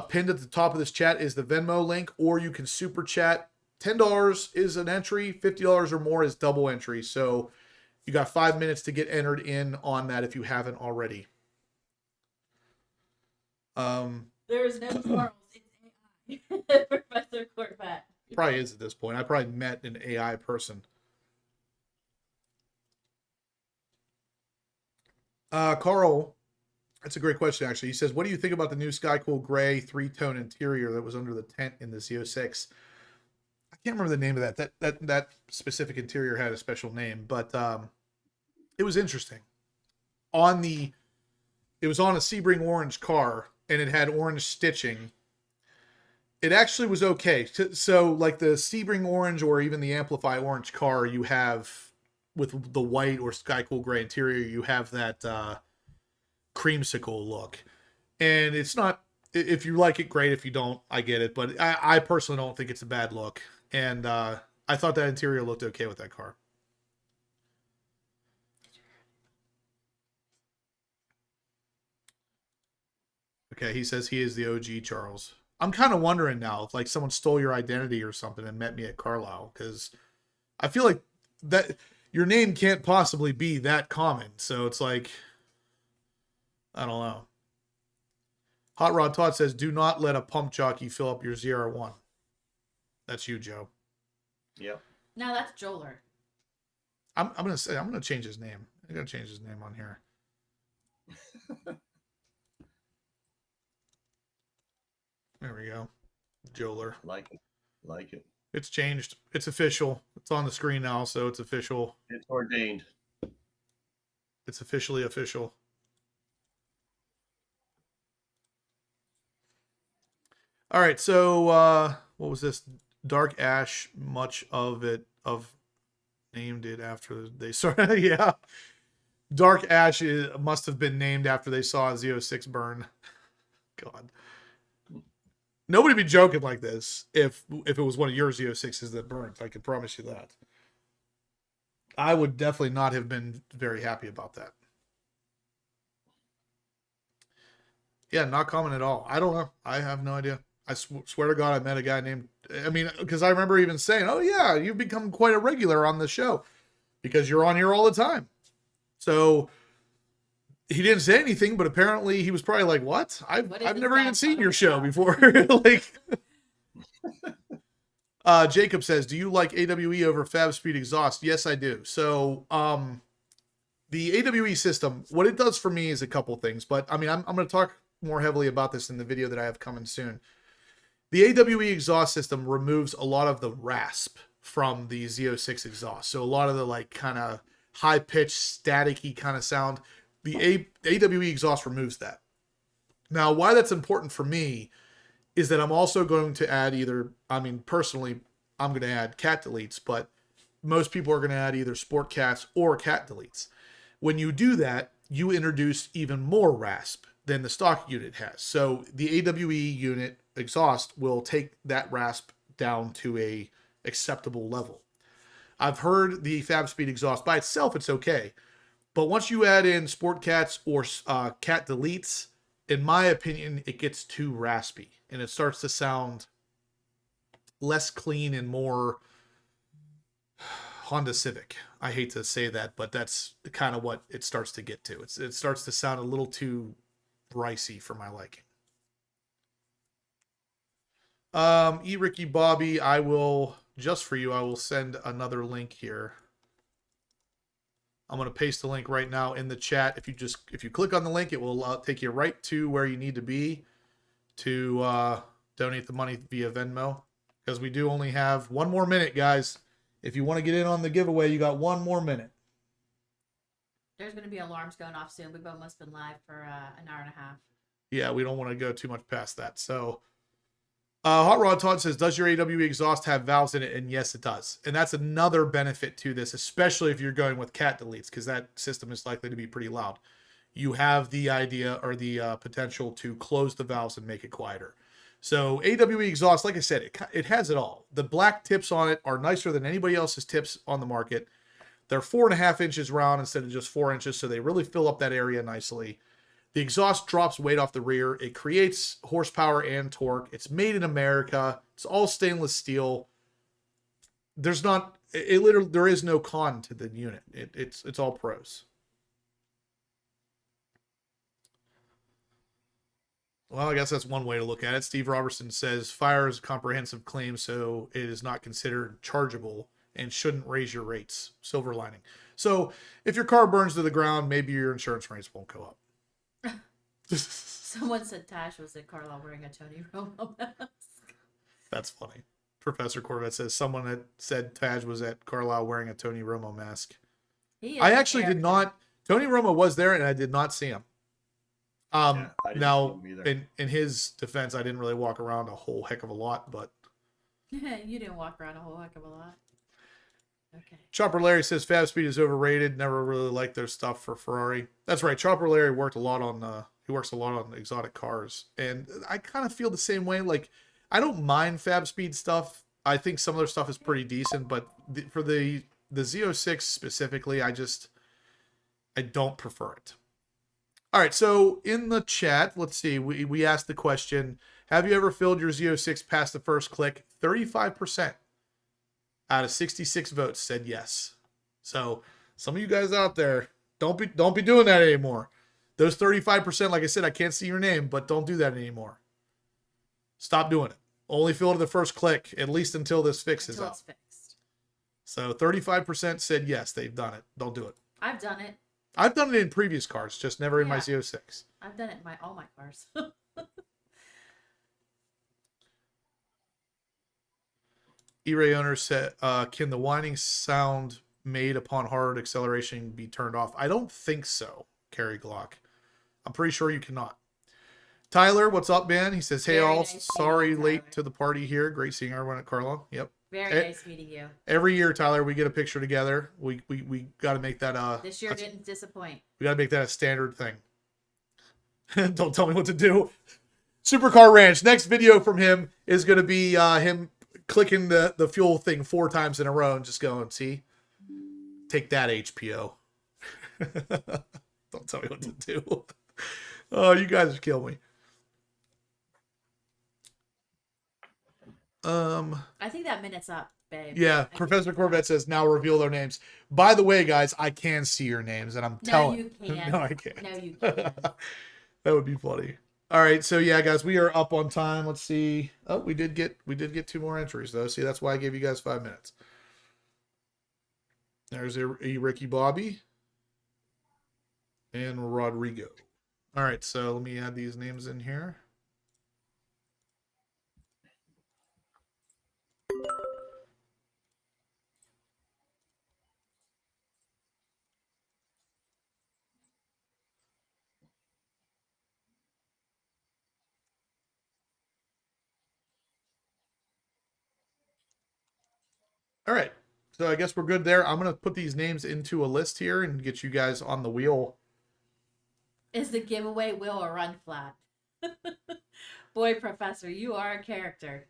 pinned at the top of this chat is the Venmo link, or you can super chat. $10 is an entry, $50 or more is double entry. So You got 5 minutes to get entered in on that if you haven't already. There's no Charles. It's AI. Professor Corvette. Probably is at this point. I probably met an AI person. Carl, that's a great question, actually. He says, what do you think about the new Sky Cool Gray 3-tone interior that was under the tent in the Z06? I can't remember the name of that. That specific interior had a special name, but it was interesting. It was on a Sebring orange car, and it had orange stitching. It actually was okay. So like the Sebring orange or even the Amplify orange car, you have with the white or Sky Cool Gray interior, you have that creamsicle look. And it's not, if you like it, great. If you don't, I get it. But I personally don't think it's a bad look. And I thought that interior looked okay with that car. Okay, he says he is the OG Charles. I'm kind of wondering now if like someone stole your identity or something and met me at Carlisle, because I feel like that your name can't possibly be that common. So it's like, I don't know. Hot Rod Todd says, do not let a pump jockey fill up your ZR1. That's you, Joe. Yep. No, that's Joler. I'm gonna change his name. I'm gonna change his name on here. There we go. Joler. Like it. It's changed. It's official. It's on the screen now, so it's official. It's ordained. It's officially official. All right, so what was this? Dark Ash, much of named it after they saw yeah. Dark Ash must have been named after they saw a Z06 burn. God. Nobody be joking like this if it was one of your Z06s that burned. I can promise you that. I would definitely not have been very happy about that. Yeah, not common at all. I don't know. I have no idea. I swear to God, I met a guy named, I mean, because I remember even saying, oh yeah, you've become quite a regular on the show because you're on here all the time. So he didn't say anything, but apparently he was probably like, what? I've never even seen your show before. Like, Jacob says, do you like AWE over Fab Speed exhaust? Yes, I do. So, the AWE system, what it does for me is a couple things, but I mean, I'm going to talk more heavily about this in the video that I have coming soon. The AWE exhaust system removes a lot of the rasp from the Z06 exhaust. So a lot of the like kind of high pitched staticky kind of sound, the AWE exhaust removes that. Now, why that's important for me is that I'm also going to add personally, I'm going to add cat deletes, but most people are going to add either sport cats or cat deletes. When you do that, you introduce even more rasp than the stock unit has. So the AWE unit exhaust will take that rasp down to a acceptable level. I've heard the Fab Speed exhaust by itself, it's okay. But once you add in sport cats or cat deletes, in my opinion, it gets too raspy and it starts to sound less clean and more Honda Civic. I hate to say that, but that's kind of what it starts to get to. It starts to sound a little too ricey for my liking. Ricky Bobby, I will, just for you, I will send another link here. I'm going to paste the link right now in the chat. If you click on the link, it will take you right to where you need to be to donate the money via Venmo, because we do only have one more minute, guys. If you want to get in on the giveaway, you got one more minute. There's going to be alarms going off soon. We've almost been live for an hour and a half. Yeah, we don't want to go too much past that. So, Hot Rod Todd says, does your AWE exhaust have valves in it? And yes, it does. And that's another benefit to this, especially if you're going with cat deletes, because that system is likely to be pretty loud. You have the idea or the potential to close the valves and make it quieter. So AWE exhaust, like I said, it has it all. The black tips on it are nicer than anybody else's tips on the market. They're 4.5 inches round instead of just 4 inches, so they really fill up that area nicely. The exhaust drops weight off the rear. It creates horsepower and torque. It's made in America. It's all stainless steel. There's not it literally, there is no con to the unit. It's all pros. Well, I guess that's one way to look at it. Steve Robertson says fire is a comprehensive claim, so it is not considered chargeable and shouldn't raise your rates. Silver lining. So if your car burns to the ground, maybe your insurance rates won't go up. Someone said Tash was at Carlisle wearing a Tony Romo mask. That's funny. Professor Corvette says someone had said Taj was at Carlisle wearing a Tony Romo mask. I actually did not. Tony Romo was there, and I did not see him. Yeah, I didn't Now, see him either. in his defense, I didn't really walk around a whole heck of a lot, but You didn't walk around a whole heck of a lot. Okay. Chopper Larry says Fab Speed is overrated. Never really liked their stuff for Ferrari. That's right. Chopper Larry worked a lot on. He works a lot on exotic cars, and I kind of feel the same way. Like, I don't mind Fab Speed stuff. I think some of their stuff is pretty decent, but for the Z06 specifically, I don't prefer it. All right, so in the chat, let's see. We asked the question: have you ever filled your Z06 past the first click? 35% out of 66 votes said yes. So some of you guys out there, don't be doing that anymore. Those 35%, like I said, I can't see your name, but don't do that anymore. Stop doing it. Only fill to the first click, at least until this fixes Until up. it's fixed. So 35% said yes, they've done it. Don't do it. I've done it. I've done it in previous cars, just never in my Yeah. Z06. I've done it in all my cars. E-Ray owner said, can the whining sound made upon hard acceleration be turned off? I don't think so, Carrie Glock. I'm pretty sure you cannot. Tyler, what's up, man? He says, hey, Very all, nice meeting sorry you, late Tyler. to the party here. Great seeing everyone at Carlisle. Yep. Very Eh, nice meeting you. Every year, Tyler, we get a picture together. We got to make that This year didn't disappoint. we got to make that a standard thing. Don't tell me what to do. Supercar Ranch. Next video from him is going to be him clicking the fuel thing 4 times in a row and just going, see, take that HPO. Don't tell me what to do. Oh, you guys kill me. I think that minute's up, babe. Yeah, I think Professor it's Corvette up. says now reveal their names. By the way, guys, I can see your names, and I'm No, telling you can't. No, I can't. No, you can't. That would be funny. All right, so yeah, guys, we are up on time. Let's see. Oh, we did get 2 more entries though. See, that's why I gave you guys 5 minutes. There's a Ricky Bobby and Rodrigo. All right, so let me add these names in here. All right. So I guess we're good there. I'm going to put these names into a list here and get you guys on the wheel. Is the giveaway wheel or run flat? Boy, Professor, you are a character.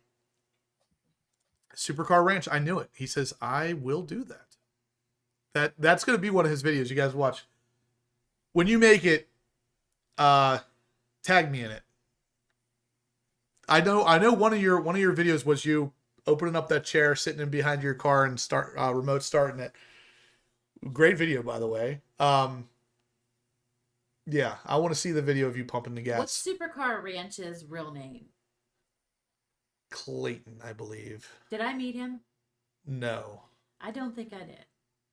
Supercar Ranch, I knew it. He says, I will do that. That's going to be one of his videos. You guys watch. When you make it, tag me in it. I know one of your videos was you opening up that chair, sitting in behind your car and start remote starting it. Great video, by the way. Yeah, I want to see the video of you pumping the gas. What's Supercar Ranch's real name? Clayton, I believe. Did I meet him? No. I don't think I did.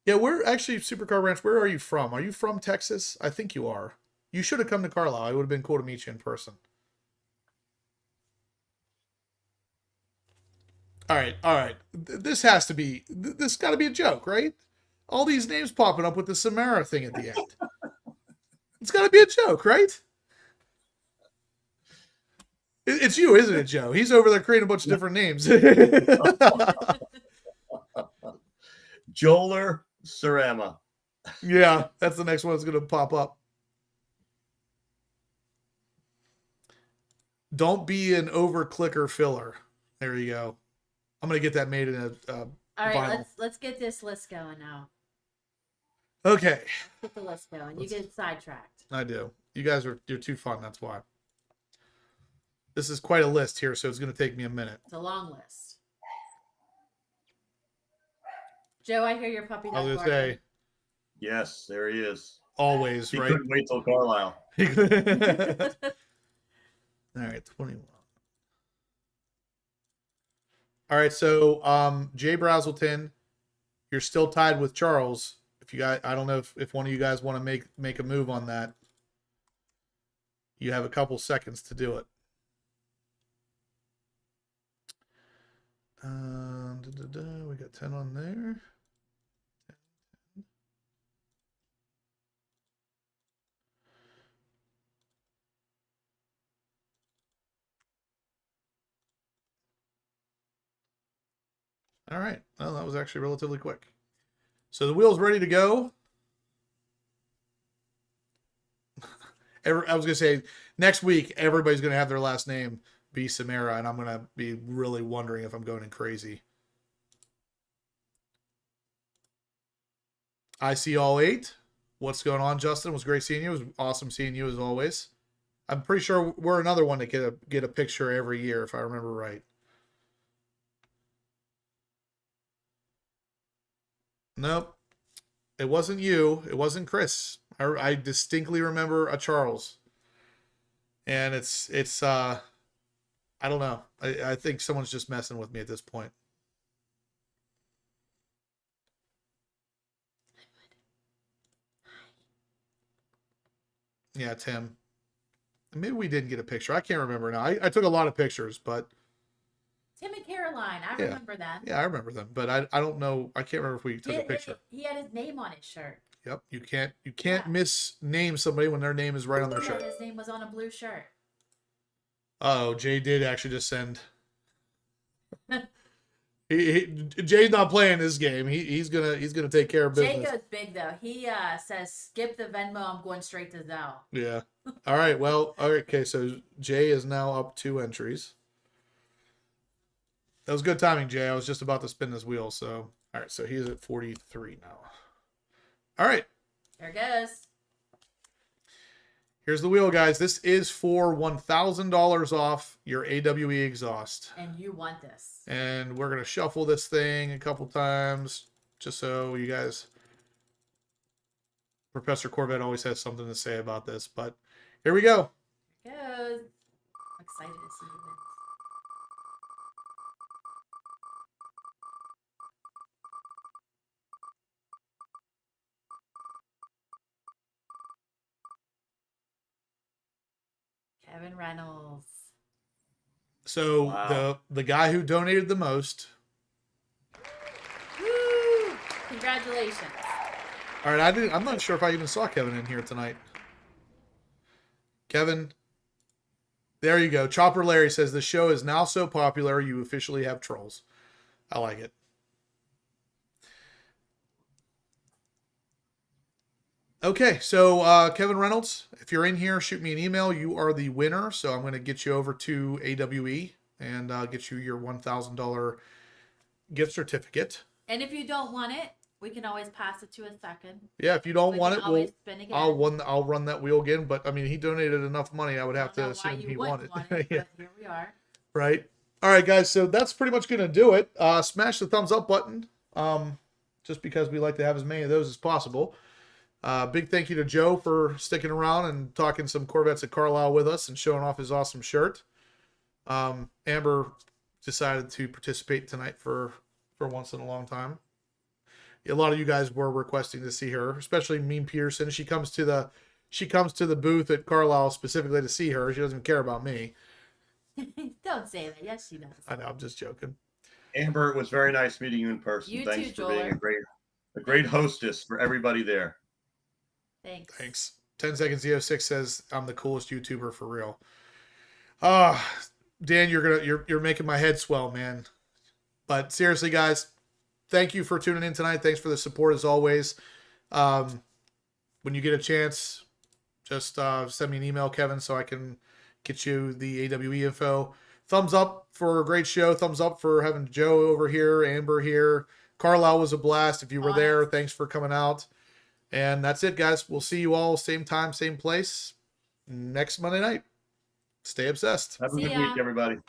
Yeah, we're actually Supercar Ranch. Where are you from? Are you from Texas? I think you are. You should have come to Carlisle. It would have been cool to meet you in person. All right. This has to be. This got to be a joke, right? All these names popping up with the Samara thing at the end. It's got to be a joke, right? It's you, isn't it, Joe? He's over there creating a bunch of different names. Joler Cerama. Yeah, that's the next one that's going to pop up. Don't be an over clicker filler. There you go. I'm going to get that made in a All right, vinyl. let's get this list going now. Okay. Get the list going. You get sidetracked. I do. You guys you're too fun. That's why. This is quite a list here, so it's going to take me a minute. It's a long list. Joe, I hear your puppy I was dog gonna say Yes, there he is. always, He right? couldn't wait till Carlisle. All barking. right, 21. All right, so Jay Brazelton, you're still tied with Charles. If you guys, I don't know if one of you guys want to make a move on that. You have a couple seconds to do it. We got 10 on there. All right. Well, that was actually relatively quick. So the wheel's ready to go. I was going to say, next week, everybody's going to have their last name be Samara, and I'm going to be really wondering if I'm going crazy. I see all 8. What's going on, Justin? It was great seeing you. It was awesome seeing you as always. I'm pretty sure we're another one to get a picture every year, if I remember right. Nope. It wasn't you. It wasn't Chris. I distinctly remember a Charles. And it's I don't know. I think someone's just messing with me at this point. Yeah, Tim. Maybe we didn't get a picture. I can't remember now. I took a lot of pictures, but Tim and Caroline, I remember them. yeah, I remember them. But I don't know. I can't remember if we took a picture. He had his name on his shirt. Yep. You can't misname somebody when their name is right on their shirt. His name was on a blue shirt. Oh, Jay did actually just send. Jay's not playing this game. He's gonna take care of business. Jay goes big though. He says, "Skip the Venmo. I'm going straight to Zelle." Yeah. All right. Well. All right. Okay. So Jay is now up 2 entries. That was good timing, Jay. I was just about to spin this wheel. So all right. So he's at 43 now. All right. There it goes. Here's the wheel, guys. This is for $1,000 off your AWE exhaust. And you want this. And we're going to shuffle this thing a couple times just so you guys... Professor Corvette always has something to say about this, but here we go. Here it goes. I'm excited to see who wins. Kevin Reynolds. So Wow. the guy who donated the most. Woo! Congratulations. All right, I'm not sure if I even saw Kevin in here tonight. Kevin, there you go. Chopper Larry says the show is now so popular you officially have trolls. I like it. Okay, so Kevin Reynolds, if you're in here, shoot me an email. You are the winner, so I'm going to get you over to AWE and get you your $1,000 gift certificate. And if you don't want it, we can always pass it to a second. Yeah, if you don't want it, always spin again. I'll run that wheel again. But I mean, he donated enough money. I would have to assume he wanted. It, Yeah. Here we are. Right. All right, guys. So that's pretty much going to do it. Smash the thumbs up button. Just because we like to have as many of those as possible. Big thank you to Joe for sticking around and talking some Corvettes at Carlisle with us and showing off his awesome shirt. Amber decided to participate tonight for once in a long time. A lot of you guys were requesting to see her, especially Mean Peterson. She comes to the booth at Carlisle specifically to see her. She doesn't care about me. Don't say that. Yes, she does. I know, I'm just joking. Amber, it was very nice meeting you in person. You Thanks too, for being Joel. a great hostess for everybody there. Thanks. 10 Seconds Z06 says I'm the coolest YouTuber for real. Dan, you're making my head swell, man. But seriously, guys, thank you for tuning in tonight. Thanks for the support as always. When you get a chance, just send me an email, Kevin, so I can get you the AWE info. Thumbs up for a great show. Thumbs up for having Joe over here, Amber here. Carlisle was a blast. If you were there, thanks for coming out. And that's it, guys. We'll see you all same time, same place next Monday night. Stay obsessed. Have a good week, everybody.